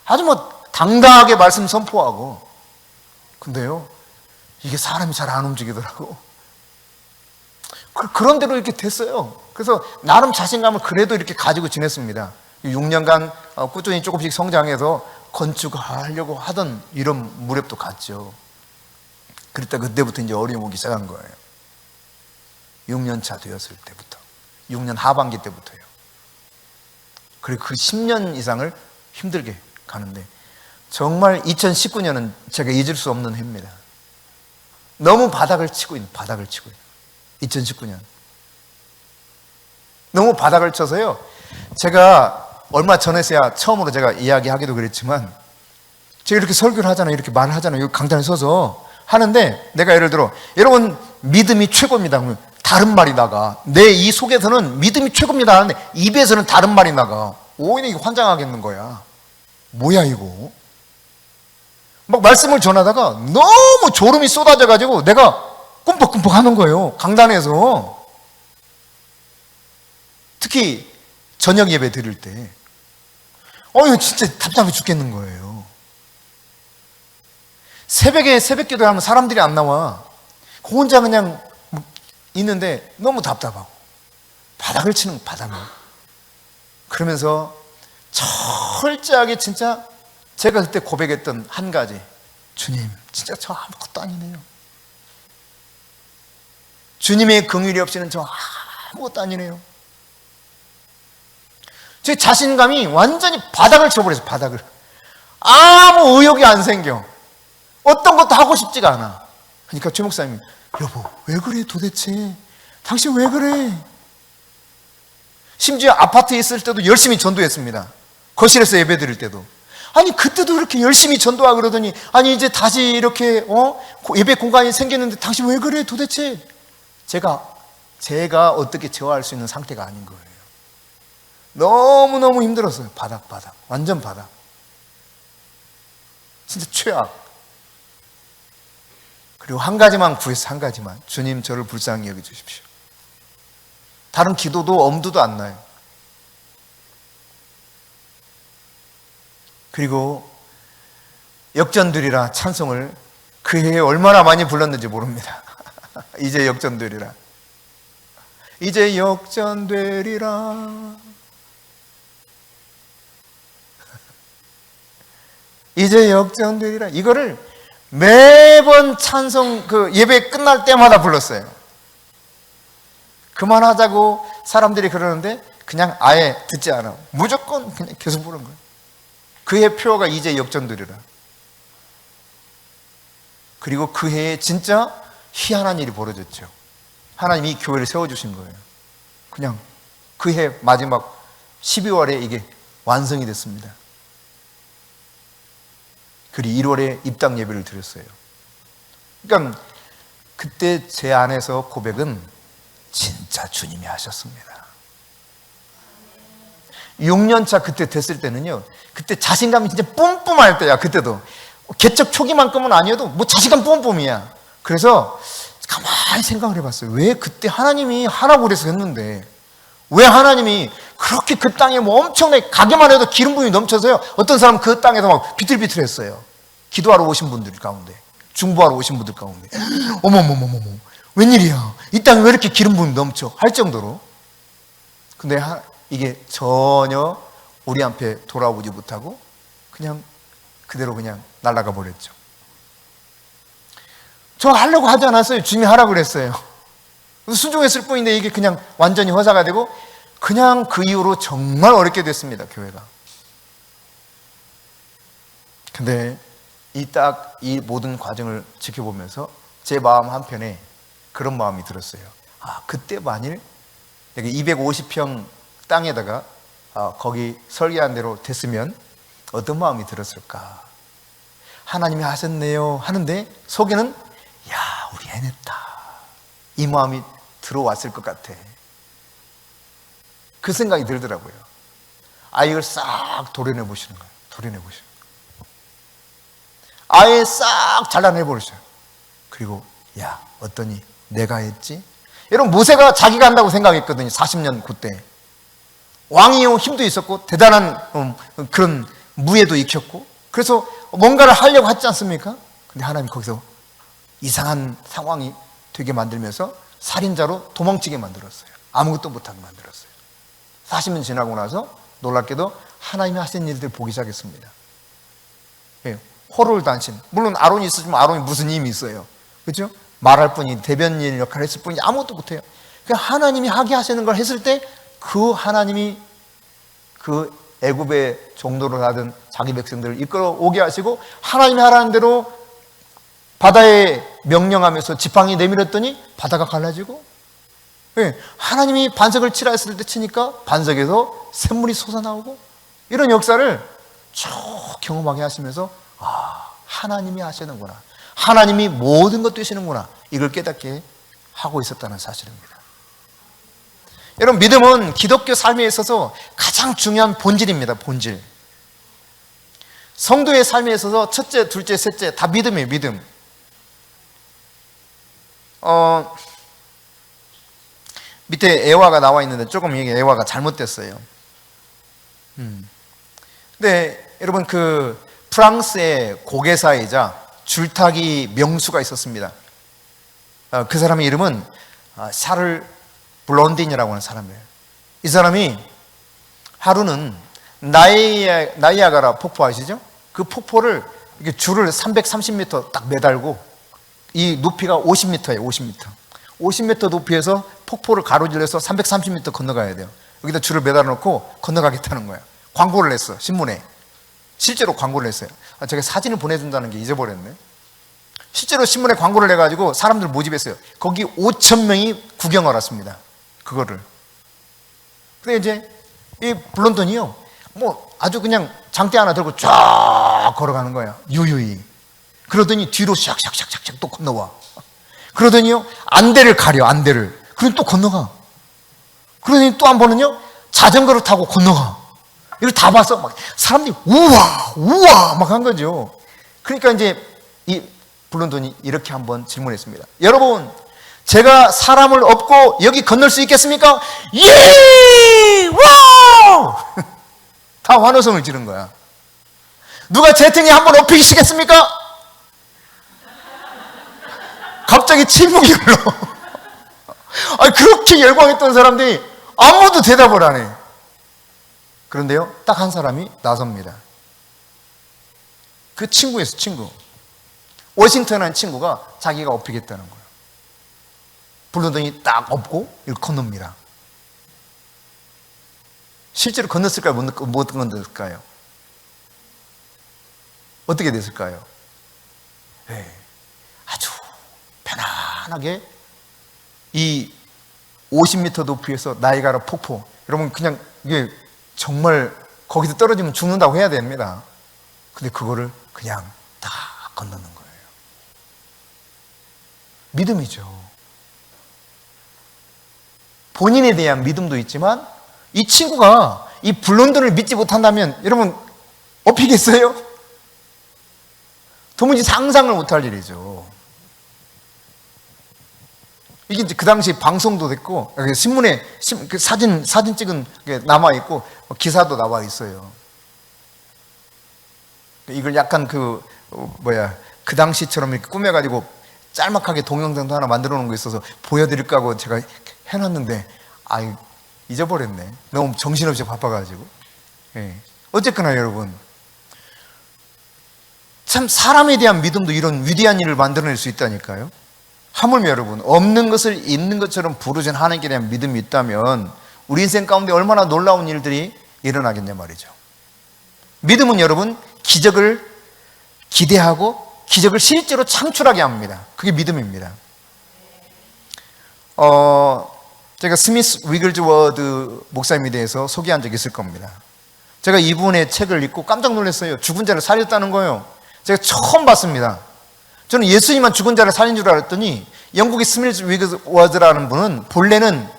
아주 당당하게 말씀 선포하고. 근데요, 이게 사람이 잘 안 움직이더라고. 그런 대로 이렇게 됐어요. 그래서 나름 자신감을 그래도 이렇게 가지고 지냈습니다. 6년간 꾸준히 조금씩 성장해서 건축하려고 하던 이런 무렵도 갔죠. 그랬다 그때부터 이제 어려움이 오기 시작한 거예요. 6년 차 되었을 때부터, 6년 하반기 때부터요. 그리고 그 10년 이상을 힘들게 가는데, 정말 2019년은 제가 잊을 수 없는 해입니다. 너무 바닥을 치고 있는, 2019년. 너무 바닥을 쳐서요. 제가 얼마 전에서야 처음으로 제가 이야기하기도 그랬지만, 제가 이렇게 설교를 하잖아요. 이렇게 말을 하잖아요. 여기 강단에 서서 하는데, 내가 예를 들어, 여러분 믿음이 최고입니다. 그러면 다른 말이 나가. 내 이 속에서는 믿음이 최고입니다 하는데 입에서는 다른 말이 나가. 오히려 이게 환장하겠는 거야. 뭐야 이거? 막 말씀을 전하다가 너무 졸음이 쏟아져가지고 내가 꿈뻑꿈뻑 하는 거예요. 강단에서. 특히 저녁 예배 드릴 때. 이거 진짜 답답해 죽겠는 거예요. 새벽에 새벽 기도를 하면 사람들이 안 나와. 혼자 그냥 있는데 너무 답답하고. 바닥을 치는 바닥을. 그러면서 철저하게 진짜 제가 그때 고백했던 한 가지. 주님, 진짜 저 아무것도 아니네요. 주님의 긍휼이 없이는 저 아무것도 아니네요. 제 자신감이 완전히 바닥을 쳐버려서 바닥을. 아무 의욕이 안 생겨. 어떤 것도 하고 싶지가 않아. 그러니까 최 목사님이, 여보 왜 그래 도대체? 당신 왜 그래? 심지어 아파트에 있을 때도 열심히 전도했습니다. 거실에서 예배 드릴 때도. 아니 그때도 이렇게 열심히 전도하고 그러더니 아니 이제 다시 이렇게 예배 공간이 생겼는데 당신 왜 그래 도대체? 제가 어떻게 제어할 수 있는 상태가 아닌 거예요. 너무너무 힘들었어요. 바닥 완전 바닥. 진짜 최악. 그리고 한 가지만 구했어요. 한 가지만. 주님 저를 불쌍히 여겨주십시오. 다른 기도도 엄두도 안 나요. 그리고 역전되리라 찬송을 그 해에 얼마나 많이 불렀는지 모릅니다. 이제 역전되리라. 이제 역전되리라. 이제 역전되리라. 이거를 매번 찬송 예배 끝날 때마다 불렀어요. 그만하자고 사람들이 그러는데 그냥 아예 듣지 않아. 무조건 그냥 계속 부른 거예요. 그해 표어가 이제 역전되리라. 그리고 그 해에 진짜 희한한 일이 벌어졌죠. 하나님이 이 교회를 세워주신 거예요. 그냥 그 해 마지막 12월에 이게 완성이 됐습니다. 그리고 1월에 입당 예배를 드렸어요. 그러니까 그때 제 안에서 고백은 진짜 주님이 하셨습니다. 6년차 그때 됐을 때는요, 그때 자신감이 진짜 뿜뿜할 때야. 그때도 개척 초기만큼은 아니어도 뭐 자신감 뿜뿜이야. 그래서 가만히 생각을 해봤어요. 왜 그때 하나님이 하라고 그래서 했는데 왜 하나님이 그렇게 그 땅에 뭐 엄청나게 가게만 해도 기름 부음이 넘쳐서요, 어떤 사람은 그 땅에서 막 비틀비틀했어요. 기도하러 오신 분들 가운데, 중보하러 오신 분들 가운데, 어머머머머머 웬일이야, 이 땅에 왜 이렇게 기름 부음이 넘쳐 할 정도로. 근데 이게 전혀 우리 앞에 돌아오지 못하고 그냥 그대로 그냥 날아가 버렸죠. 저 하려고 하지 않았어요. 주님이 하라고 그랬어요. 순종했을 뿐인데 이게 그냥 완전히 허사가 되고 그냥 그 이후로 정말 어렵게 됐습니다. 교회가. 근데 이 모든 과정을 지켜보면서 제 마음 한편에 그런 마음이 들었어요. 그때 만일 여기 250평 땅에다가 거기 설계한 대로 됐으면 어떤 마음이 들었을까? 하나님이 하셨네요 하는데 속에는 야, 우리 해냈다, 이 마음이 들어왔을 것 같아. 그 생각이 들더라고요. 이걸 싹 도려내 보시는 거예요. 도려내 보시는 거예요. 아예 싹 잘라내 버리셔요. 그리고 야, 어떠니 내가 했지? 여러분, 모세가 자기가 한다고 생각했거든요. 40년 그때 왕이요 힘도 있었고 대단한 그런 무예도 익혔고, 그래서 뭔가를 하려고 했지 않습니까? 근데 하나님 거기서 이상한 상황이 되게 만들면서 살인자로 도망치게 만들었어요. 아무것도 못하게 만들었어요. 40년 지나고 나서 놀랍게도 하나님이 하신 일들 보기 시작했습니다. 호를 단신. 물론 아론이 있으면 아론이 무슨 힘이 있어요. 그렇죠? 말할 뿐이, 대변인 역할을 했을 뿐이지 아무것도 못해요. 하나님이 하게 하시는 걸 했을 때 그 하나님이 그 애굽의 종로를 하던 자기 백성들을 이끌어 오게 하시고 하나님이 하라는 대로 바다에 명령하면서 지팡이 내밀었더니 바다가 갈라지고, 하나님이 반석을 치라 했을 때 치니까 반석에서 샘물이 솟아나오고, 이런 역사를 쭉 경험하게 하시면서 하나님이 하시는구나, 하나님이 모든 것 되시는구나, 이걸 깨닫게 하고 있었다는 사실입니다. 여러분, 믿음은 기독교 삶에 있어서 가장 중요한 본질입니다. 본질. 성도의 삶에 있어서 첫째, 둘째, 셋째 다 믿음이에요. 믿음. 밑에 애화가 나와 있는데 조금 이게 애화가 잘못됐어요. 근데 여러분, 그 프랑스의 고개사이자 줄타기 명수가 있었습니다. 그 사람의 이름은 샤를 블론딘이라고 하는 사람이에요. 이 사람이 하루는 나이아가라 폭포 아시죠? 그 폭포를 이렇게 줄을 330m 딱 매달고, 이 높이가 50m예요. 50m 높이에서 폭포를 가로질러서 330m 건너가야 돼요. 여기다 줄을 매달아 놓고 건너가겠다는 거예요. 광고를 냈어, 신문에. 실제로 광고를 했어요. 제가 사진을 보내준다는 게 잊어버렸네. 실제로 신문에 광고를 내가지고 사람들 모집했어요. 거기 5,000명이 구경을 왔습니다. 그거를. 근데 이제 이 블론던이요, 뭐 아주 그냥 장대 하나 들고 쫙 걸어가는 거야. 유유히. 그러더니 뒤로 샥샥샥샥 또 건너와. 그러더니요, 안대를 가려, 안대를. 그럼 또 건너가. 그러더니 또 한 번은요, 자전거를 타고 건너가. 이걸 다 봐서 막 사람들이 우와, 우와 막 한 거죠. 그러니까 이제 이 블론돈이 이렇게 한번 질문했습니다. 여러분, 제가 사람을 업고 여기 건널 수 있겠습니까? 예! 와우! 다 환호성을 지른 거야. 누가 제 등에 한번 업히시겠습니까? 갑자기 침묵이 흘러. 아니, 그렇게 열광했던 사람들이 아무도 대답을 안 해. 그런데요, 딱 한 사람이 나섭니다. 그 친구였어, 친구. 워싱턴이라는 친구가 자기가 업히겠다는 거예요. 블론돈이 딱 업고 이걸 건넙니다. 실제로 건넜을까요? 못 건넜을까요? 어떻게 됐을까요? 네, 아주 편안하게 이 50m 높이에서 나이가라 폭포, 여러분 그냥 이게 정말 거기서 떨어지면 죽는다고 해야 됩니다. 근데 그거를 그냥 다 건너는 거예요. 믿음이죠. 본인에 대한 믿음도 있지만 이 친구가 이 블론돈을 믿지 못한다면 여러분 업히겠어요? 도무지 상상을 못할 일이죠. 이게 이제 그 당시 방송도 됐고 신문에 사진 찍은 게 남아 있고 기사도 나와 있어요. 이걸 약간 그 당시처럼 이렇게 꾸며가지고 짤막하게 동영상도 하나 만들어 놓은 거 있어서 보여드릴까 하고 제가 해놨는데 잊어버렸네. 너무 정신없이 바빠가지고. 예. 어쨌거나 여러분, 참 사람에 대한 믿음도 이런 위대한 일을 만들어낼 수 있다니까요. 하물며 여러분, 없는 것을 있는 것처럼 부르신 하나님께 대한 믿음이 있다면 우리 인생 가운데 얼마나 놀라운 일들이 일어나겠냐 말이죠. 믿음은 여러분 기적을 기대하고 기적을 실제로 창출하게 합니다. 그게 믿음입니다. 제가 스미스 위글즈워드 목사님에 대해서 소개한 적이 있을 겁니다. 제가 이분의 책을 읽고 깜짝 놀랐어요. 죽은 자를 살렸다는 거예요. 제가 처음 봤습니다. 저는 예수님만 죽은 자를 살린 줄 알았더니 영국의 스미스 위글즈워드라는 분은 본래는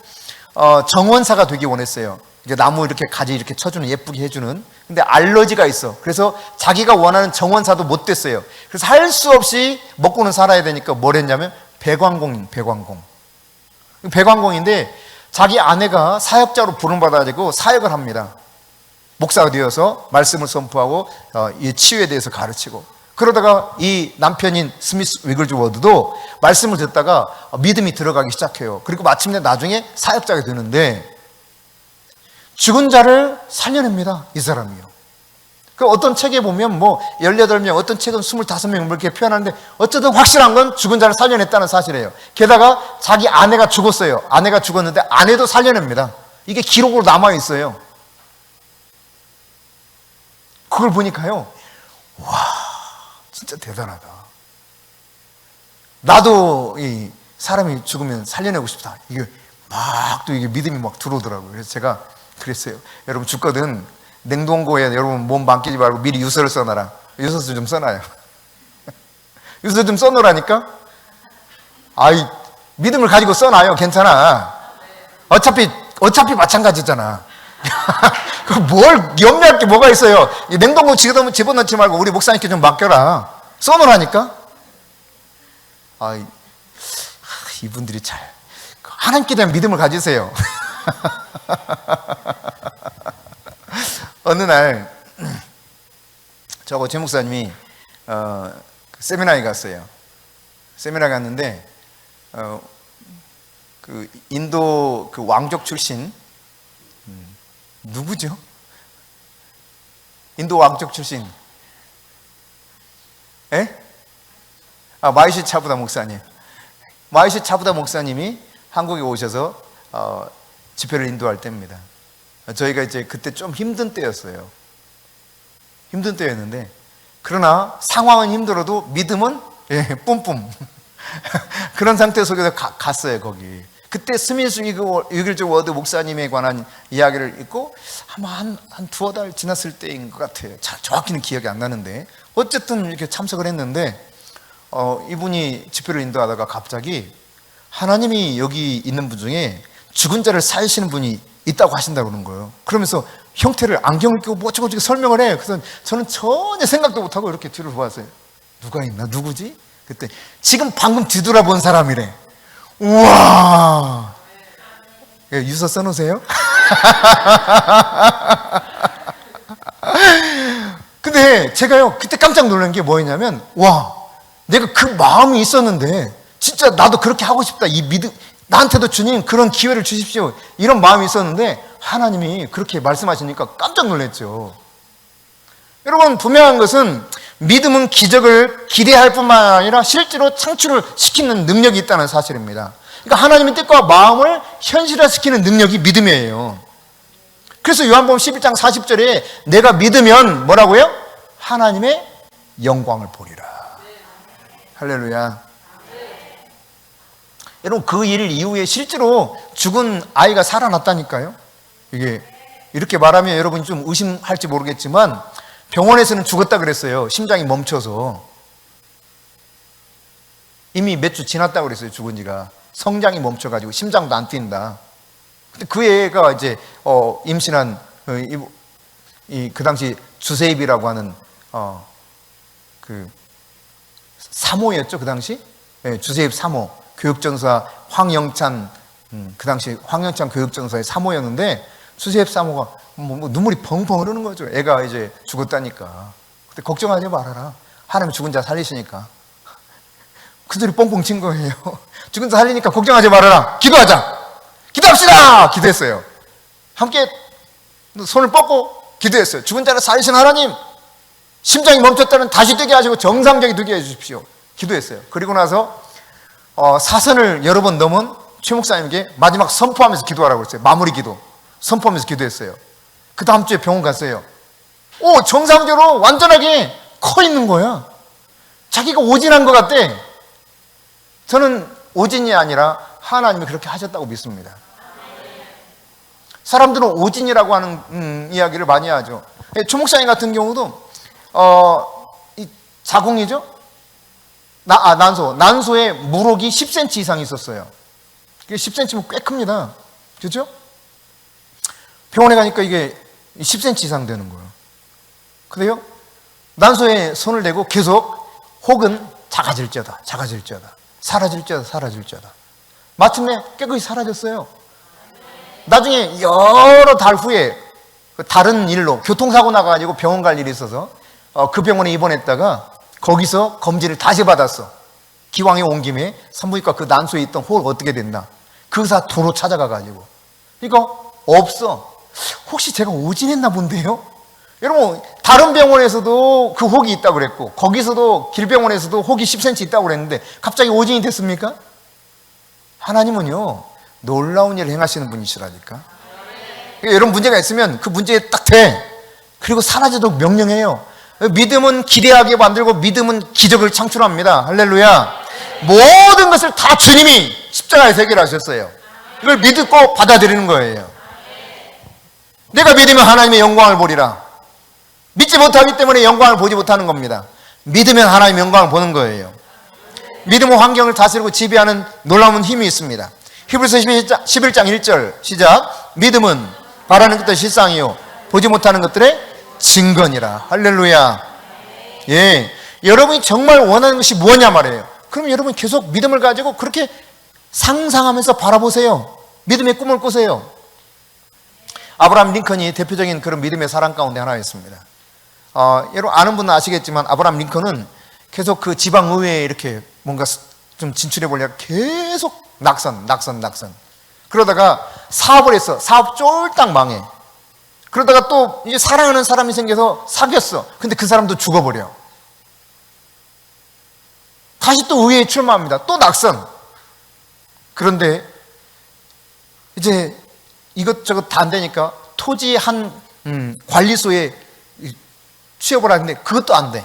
정원사가 되기 원했어요. 이제 나무 이렇게 가지 이렇게 쳐주는, 예쁘게 해주는. 근데 알러지가 있어. 그래서 자기가 원하는 정원사도 못 됐어요. 그래서 할 수 없이 먹고는 살아야 되니까 뭘 했냐면 배관공인데 자기 아내가 사역자로 부름받아가지고 사역을 합니다. 목사가 되어서 말씀을 선포하고 이 치유에 대해서 가르치고, 그러다가 이 남편인 스미스 위글즈워드도 말씀을 듣다가 믿음이 들어가기 시작해요. 그리고 마침내 나중에 사역자가 되는데 죽은 자를 살려냅니다, 이 사람이요. 그 어떤 책에 보면 18명, 어떤 책은 25명 이렇게 표현하는데 어쨌든 확실한 건 죽은 자를 살려냈다는 사실이에요. 게다가 자기 아내가 죽었어요. 아내가 죽었는데 아내도 살려냅니다. 이게 기록으로 남아있어요. 그걸 보니까요, 와, 진짜 대단하다. 나도 이 사람이 죽으면 살려내고 싶다. 이게 막 또 이게 믿음이 막 들어오더라고요. 그래서 제가 그랬어요. 여러분 죽거든 냉동고에 여러분 몸 맡기지 말고 미리 유서를 써놔라. 유서서 좀 써놔요. 유서 좀 써놓으라니까. 믿음을 가지고 써놔요. 괜찮아. 어차피 마찬가지잖아. 뭘 염려할 게 뭐가 있어요. 냉동고 집어넣지 말고 우리 목사님께 좀 맡겨라. 써놓으라니까. 이분들이 하나님께 대한 믿음을 가지세요. 어느 날 저하고 제 목사님이 세미나에 갔어요. 세미나에 갔는데 그 인도 그 왕족 출신 누구죠? 인도 왕족 출신 마이시 차부다 목사님. 마이시 차부다 목사님이 한국에 오셔서 집회를 인도할 때입니다. 저희가 이제 그때 좀 힘든 때였어요. 힘든 때였는데, 그러나 상황은 힘들어도 믿음은 뿜뿜. 그런 상태 속에서 갔어요, 거기. 그때 스미스 유길조 워드 목사님에 관한 이야기를 읽고 아마 한 두어 달 지났을 때인 것 같아요. 정확히는 기억이 안 나는데 어쨌든 이렇게 참석을 했는데 이분이 집회를 인도하다가 갑자기 하나님이 여기 있는 분 중에 죽은 자를 살리시는 분이 있다고 하신다고 그러는 거예요. 그러면서 형태를 안경을 끼고 뭐 어쩌고 설명을 해요. 그래서 저는 전혀 생각도 못하고 이렇게 뒤를 보았어요. 누가 있나? 누구지? 그때 지금 방금 뒤돌아본 사람이래. 우와! 유서 써놓으세요? 근데 제가요 그때 깜짝 놀란 게 뭐였냐면, 와, 내가 그 마음이 있었는데 진짜 나도 그렇게 하고 싶다. 이 믿음, 나한테도 주님 그런 기회를 주십시오. 이런 마음이 있었는데 하나님이 그렇게 말씀하시니까 깜짝 놀랐죠. 여러분, 분명한 것은 믿음은 기적을 기대할 뿐만 아니라 실제로 창출을 시키는 능력이 있다는 사실입니다. 그러니까 하나님의 뜻과 마음을 현실화시키는 능력이 믿음이에요. 그래서 요한복음 11장 40절에 내가 믿으면 뭐라고요? 하나님의 영광을 보리라. 할렐루야. 여러분, 그 일 이후에 실제로 죽은 아이가 살아났다니까요. 이게 이렇게 말하면 여러분이 좀 의심할지 모르겠지만 병원에서는 죽었다 그랬어요. 심장이 멈춰서. 이미 몇 주 지났다고 그랬어요. 죽은 지가. 성장이 멈춰가지고 심장도 안 뛴다. 근데 그 애가 이제 임신한 그 당시 주세입이라고 하는 그 사모였죠. 그 당시. 네, 주세입 사모. 교육전사 황영찬, 그 당시 황영찬 교육전사의 사모였는데 주세입 사모가 뭐 눈물이 펑펑 흐르는 거죠. 애가 이제 죽었다니까. 근데 걱정하지 말아라. 하나님 죽은 자 살리시니까. 그 소리 뻥뻥 친 거예요. 죽은 자 살리니까 걱정하지 말아라. 기도하자. 기도합시다. 기도했어요. 함께 손을 뻗고 기도했어요. 죽은 자를 살리신 하나님, 심장이 멈췄다는 다시 뛰게 하시고 정상적이 되게 해주십시오. 기도했어요. 그리고 나서 사선을 여러 번 넘은 최 목사님에게 마지막 선포하면서 기도하라고 했어요. 마무리 기도. 선포하면서 기도했어요. 그 다음 주에 병원 갔어요. 정상적으로 완전하게 커 있는 거야. 자기가 오진한 것 같대. 저는 오진이 아니라 하나님이 그렇게 하셨다고 믿습니다. 사람들은 오진이라고 하는 이야기를 많이 하죠. 최 목사님 같은 경우도 이 자궁이죠. 난소에 물혹이 10cm 이상 있었어요. 이게 10cm면 꽤 큽니다. 그렇죠? 병원에 가니까 이게 10cm 이상 되는 거예요. 그래요? 난소에 손을 대고 계속 혹은 작아질지어다, 사라질지어다. 마침내 깨끗이 사라졌어요. 나중에 여러 달 후에 다른 일로 교통사고 나가지고 병원 갈 일이 있어서 그 병원에 입원했다가 거기서 검진을 다시 받았어. 기왕에 온 김에 산부인과 그 난소에 있던 혹 어떻게 됐나. 그 의사 도로 찾아가가지고 이거 없어. 혹시 제가 오진했나 본데요? 여러분, 다른 병원에서도 그 혹이 있다고 그랬고 거기서도 길병원에서도 혹이 10cm 있다고 그랬는데 갑자기 오진이 됐습니까? 하나님은요 놀라운 일을 행하시는 분이시라니까. 그러니까 여러분, 문제가 있으면 그 문제에 딱 돼. 그리고 사라지도록 명령해요. 믿음은 기대하게 만들고 믿음은 기적을 창출합니다. 할렐루야. 모든 것을 다 주님이 십자가에서 해결하셨어요. 이걸 믿고 받아들이는 거예요. 내가 믿으면 하나님의 영광을 보리라. 믿지 못하기 때문에 영광을 보지 못하는 겁니다. 믿으면 하나님의 영광을 보는 거예요. 믿음은 환경을 다스리고 지배하는 놀라운 힘이 있습니다. 히브리서 11장 1절 시작. 믿음은 바라는 것들의 실상이요 보지 못하는 것들의 증거니라. 할렐루야. 예, 여러분이 정말 원하는 것이 무엇냐 말이에요. 그럼 여러분 계속 믿음을 가지고 그렇게 상상하면서 바라보세요. 믿음의 꿈을 꾸세요. 아브라함 링컨이 대표적인 그런 믿음의 사람 가운데 하나였습니다. 여러분 아는 분은 아시겠지만 아브라함 링컨은 계속 그 지방의회에 이렇게 뭔가 좀 진출해 보려고 계속 낙선. 그러다가 사업을 했어. 사업 쫄딱 망해. 그러다가 또 이제 사랑하는 사람이 생겨서 사귀었어. 근데 그 사람도 죽어버려. 다시 또 의회에 출마합니다. 또 낙선. 그런데 이제 이것저것 다 안 되니까 토지 한 관리소에 취업을 하는데 그것도 안 돼.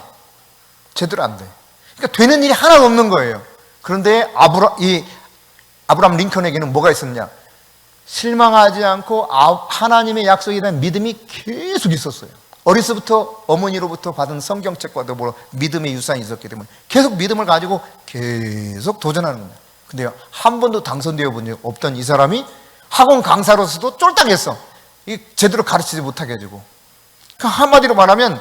제대로 안 돼. 그러니까 되는 일이 하나도 없는 거예요. 그런데 아브라함 링컨에게는 뭐가 있었냐? 실망하지 않고 하나님의 약속에 대한 믿음이 계속 있었어요. 어려서부터 어머니로부터 받은 성경책과 더불어 믿음의 유산이 있었기 때문에 계속 믿음을 가지고 계속 도전하는 거예요. 근데요, 한 번도 당선되어 본 적 없던 이 사람이 학원 강사로서도 쫄딱했어. 제대로 가르치지 못하게 해주고. 한마디로 말하면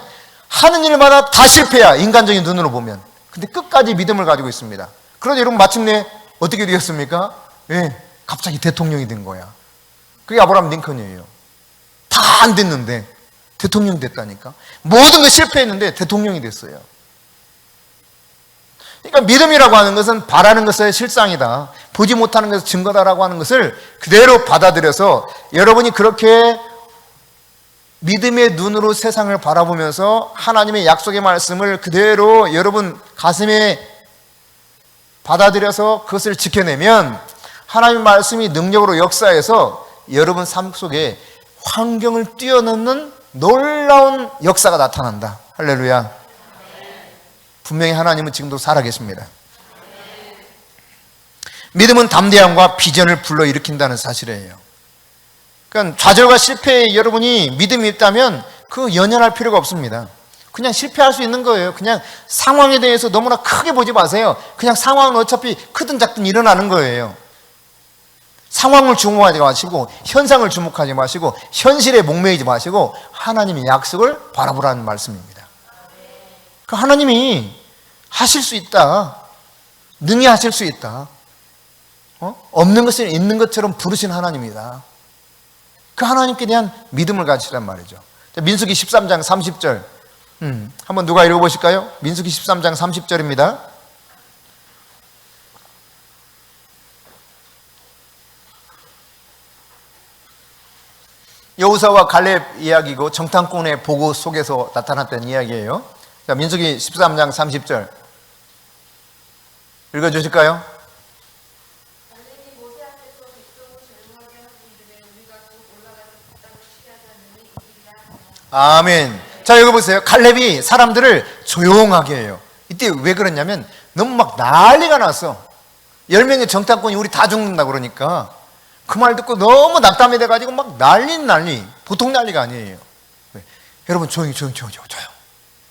하는 일마다 다 실패야, 인간적인 눈으로 보면. 근데 끝까지 믿음을 가지고 있습니다. 그러자 여러분 마침내 어떻게 되었습니까? 갑자기 대통령이 된 거야. 그게 아브라함 링컨이에요. 다 안 됐는데 대통령이 됐다니까. 모든 거 실패했는데 대통령이 됐어요. 그러니까 믿음이라고 하는 것은 바라는 것의 실상이다, 보지 못하는 것의 증거다라고 하는 것을 그대로 받아들여서 여러분이 그렇게 믿음의 눈으로 세상을 바라보면서 하나님의 약속의 말씀을 그대로 여러분 가슴에 받아들여서 그것을 지켜내면 하나님의 말씀이 능력으로 역사해서 여러분 삶 속에 환경을 뛰어넘는 놀라운 역사가 나타난다. 할렐루야. 분명히 하나님은 지금도 살아계십니다. 믿음은 담대함과 비전을 불러일으킨다는 사실이에요. 그러니까 좌절과 실패에 여러분이 믿음이 있다면 그 연연할 필요가 없습니다. 그냥 실패할 수 있는 거예요. 그냥 상황에 대해서 너무나 크게 보지 마세요. 그냥 상황은 어차피 크든 작든 일어나는 거예요. 상황을 주목하지 마시고 현상을 주목하지 마시고 현실에 목매이지 마시고 하나님의 약속을 바라보라는 말씀입니다. 그 하나님이 하실 수 있다, 능히 하실 수 있다, 없는 것을 있는 것처럼 부르신 하나님이다. 그 하나님께 대한 믿음을 가지란 말이죠. 민수기 13장 30절 한번 누가 읽어보실까요? 민수기 13장 30절입니다. 여호수아와 갈렙 이야기고 정탐꾼의 보고 속에서 나타났던 이야기예요. 자, 민수기 13장 30절 읽어주실까요? 아멘. 자, 여기 보세요. 갈렙이 사람들을 조용하게 해요. 이때 왜 그랬냐면 너무 막 난리가 났어. 10명의 정탐꾼이 우리 다 죽는다 그러니까 그 말 듣고 너무 낙담이 돼가지고 막 난리. 보통 난리가 아니에요. 왜? 여러분 조용히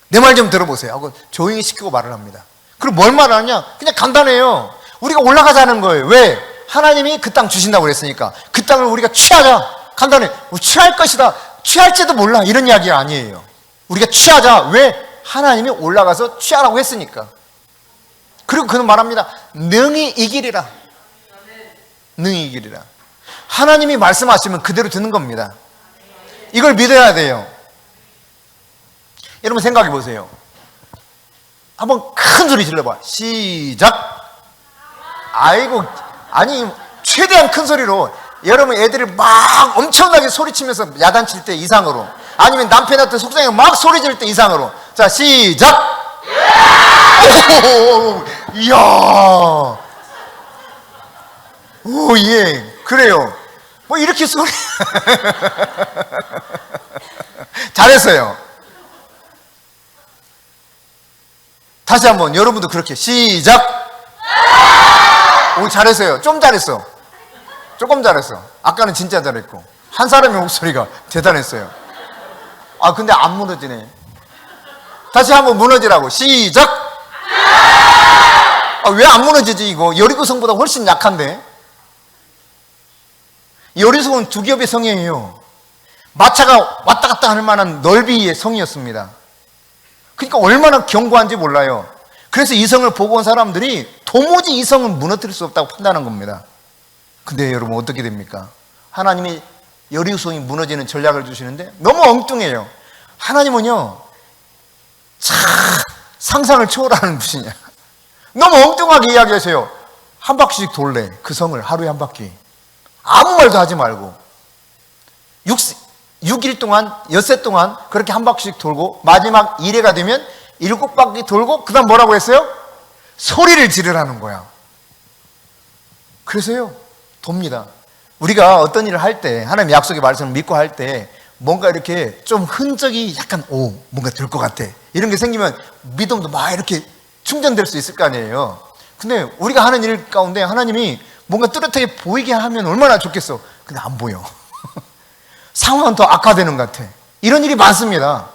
내 말 좀 들어보세요 하고 조용히 시키고 말을 합니다. 그리고 뭘 말하냐? 그냥 간단해요. 우리가 올라가자는 거예요. 왜? 하나님이 그 땅 주신다고 그랬으니까 그 땅을 우리가 취하자. 간단해. 취할 것이다, 취할지도 몰라, 이런 이야기 아니에요. 우리가 취하자. 왜? 하나님이 올라가서 취하라고 했으니까. 그리고 그는 말합니다. 능히 이기리라. 능히 이기리라. 하나님이 말씀하시면 그대로 듣는 겁니다. 이걸 믿어야 돼요. 여러분 생각해 보세요. 한번 큰 소리 질러봐. 시작. 아이고, 아니 최대한 큰 소리로. 여러분 애들이 막 엄청나게 소리치면서 야단칠 때 이상으로, 아니면 남편한테 속상해 막 소리 지를 때 이상으로. 자, 시작. 이야. 오, 예, 그래요. 뭐 이렇게 소리. 잘했어요. 다시 한번 여러분도 그렇게 시작. 오, 잘했어요. 좀 잘했어. 조금 잘했어. 아까는 진짜 잘했고 한 사람의 목소리가 대단했어요. 아, 근데 안 무너지네. 다시 한번 무너지라고. 시작. 아, 왜 안 무너지지? 이거 여리고성보다 훨씬 약한데. 여리고성은 두 겹의 성이에요. 마차가 왔다 갔다 할 만한 넓이의 성이었습니다. 그러니까 얼마나 견고한지 몰라요. 그래서 이 성을 보고 온 사람들이 도무지 이 성은 무너뜨릴 수 없다고 판단한 겁니다. 근데 여러분 어떻게 됩니까? 하나님이 여리고성이 무너지는 전략을 주시는데 너무 엉뚱해요. 하나님은요, 참 상상을 초월하는 분이냐. 너무 엉뚱하게 이야기하세요. 한 바퀴씩 돌래, 그 성을. 하루에 한 바퀴. 아무 말도 하지 말고 6일 동안, 엿새 동안 그렇게 한 바퀴씩 돌고 마지막 1회가 되면 7바퀴 돌고 그 다음 뭐라고 했어요? 소리를 지르라는 거야. 그래서요, 돕니다. 우리가 어떤 일을 할 때, 하나님의 약속의 말씀을 믿고 할 때 뭔가 이렇게 좀 흔적이 약간 뭔가 될 것 같아, 이런 게 생기면 믿음도 막 이렇게 충전될 수 있을 거 아니에요. 근데 우리가 하는 일 가운데 하나님이 뭔가 뚜렷하게 보이게 하면 얼마나 좋겠어. 근데 안 보여. 상황은 더 악화되는 것 같아. 이런 일이 많습니다.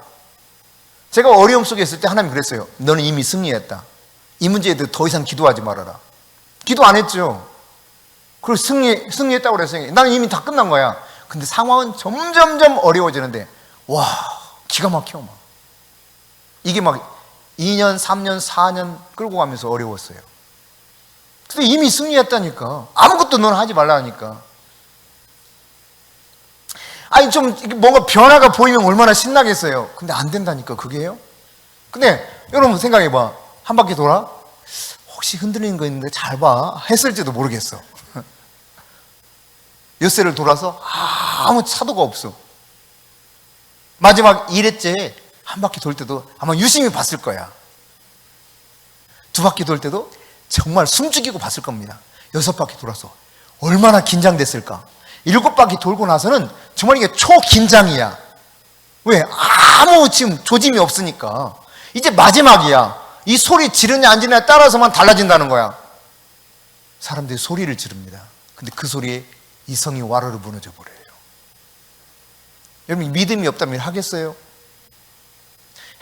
제가 어려움 속에 있을 때 하나님 그랬어요. 너는 이미 승리했다. 이 문제에 대해 더 이상 기도하지 말아라. 기도 안 했죠. 그리고 승리했다고 그랬어요. 나는 이미 다 끝난 거야. 근데 상황은 점점점 어려워지는데, 와, 기가 막혀. 막. 이게 막 2년, 3년, 4년 끌고 가면서 어려웠어요. 근데 이미 승리했다니까. 아무것도 넌 하지 말라니까. 아니, 좀 뭔가 변화가 보이면 얼마나 신나겠어요. 근데 안 된다니까, 그게요? 근데 여러분 생각해봐. 한 바퀴 돌아? 혹시 흔들리는 거 있는데 잘 봐. 했을지도 모르겠어. 엿새를 돌아서 아무 차도가 없어. 마지막 1회째 한 바퀴 돌 때도 아마 유심히 봤을 거야. 두 바퀴 돌 때도 정말 숨죽이고 봤을 겁니다. 6바퀴 돌아서 얼마나 긴장됐을까. 7바퀴 돌고 나서는 정말 이게 초긴장이야. 왜? 아무 지금 조짐이 없으니까. 이제 마지막이야. 이 소리 지르냐 안 지르냐에 따라서만 달라진다는 거야. 사람들이 소리를 지릅니다. 근데 그 소리에 이성이 와르르 무너져 버려요. 여러분, 믿음이 없다면 하겠어요?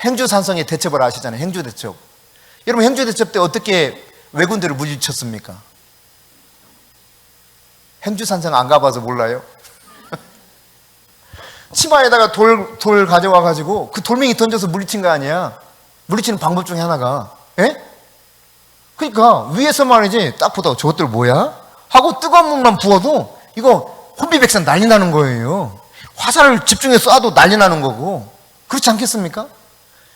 행주산성의 대첩을 아시잖아요. 행주대첩. 여러분, 행주대첩 때 어떻게 왜군들을 물리쳤습니까? 행주산성 안 가봐서 몰라요? 치마에다가 돌 가져와가지고 그 돌멩이 던져서 물리친 거 아니야? 물리치는 방법 중에 하나가. 예? 그러니까 위에서 말이지 딱 보다가 저것들 뭐야? 하고 뜨거운 물만 부어도 이거 혼비백산 난리 나는 거예요. 화살을 집중해서 쏴도 난리 나는 거고. 그렇지 않겠습니까?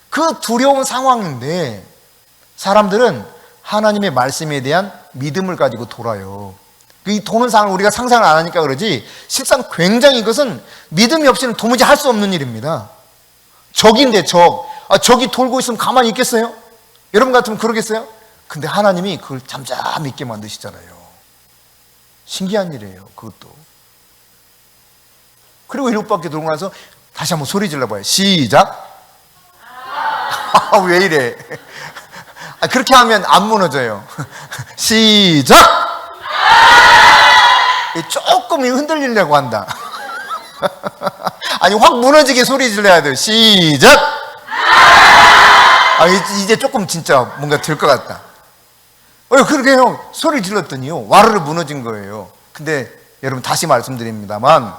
그 두려운 상황인데 사람들은 하나님의 말씀에 대한 믿음을 가지고 돌아요. 이 도는 상황을 우리가 상상을 안 하니까 그러지 실상 굉장히 이것은 믿음이 없이는 도무지 할 수 없는 일입니다. 적인데 적이 돌고 있으면 가만히 있겠어요? 여러분 같으면 그러겠어요? 근데 하나님이 그걸 잠잠히 있게 만드시잖아요. 신기한 일이에요, 그것도. 그리고 7바퀴 돌고 나서 다시 한번 소리 질러봐요. 시작. 왜 이래? 그렇게 하면 안 무너져요. 시작. 조금 흔들리려고 한다. 아니, 확 무너지게 소리 질러야 돼요. 시작. 이제 조금 진짜 뭔가 들 것 같다. 그렇게 형 소리 질렀더니요 와르르 무너진 거예요. 근데 여러분 다시 말씀드립니다만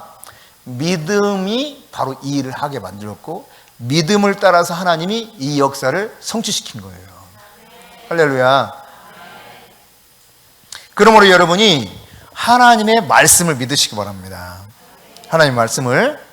믿음이 바로 이 일을 하게 만들었고 믿음을 따라서 하나님이 이 역사를 성취시킨 거예요. 할렐루야. 그러므로 여러분이 하나님의 말씀을 믿으시기 바랍니다. 하나님의 말씀을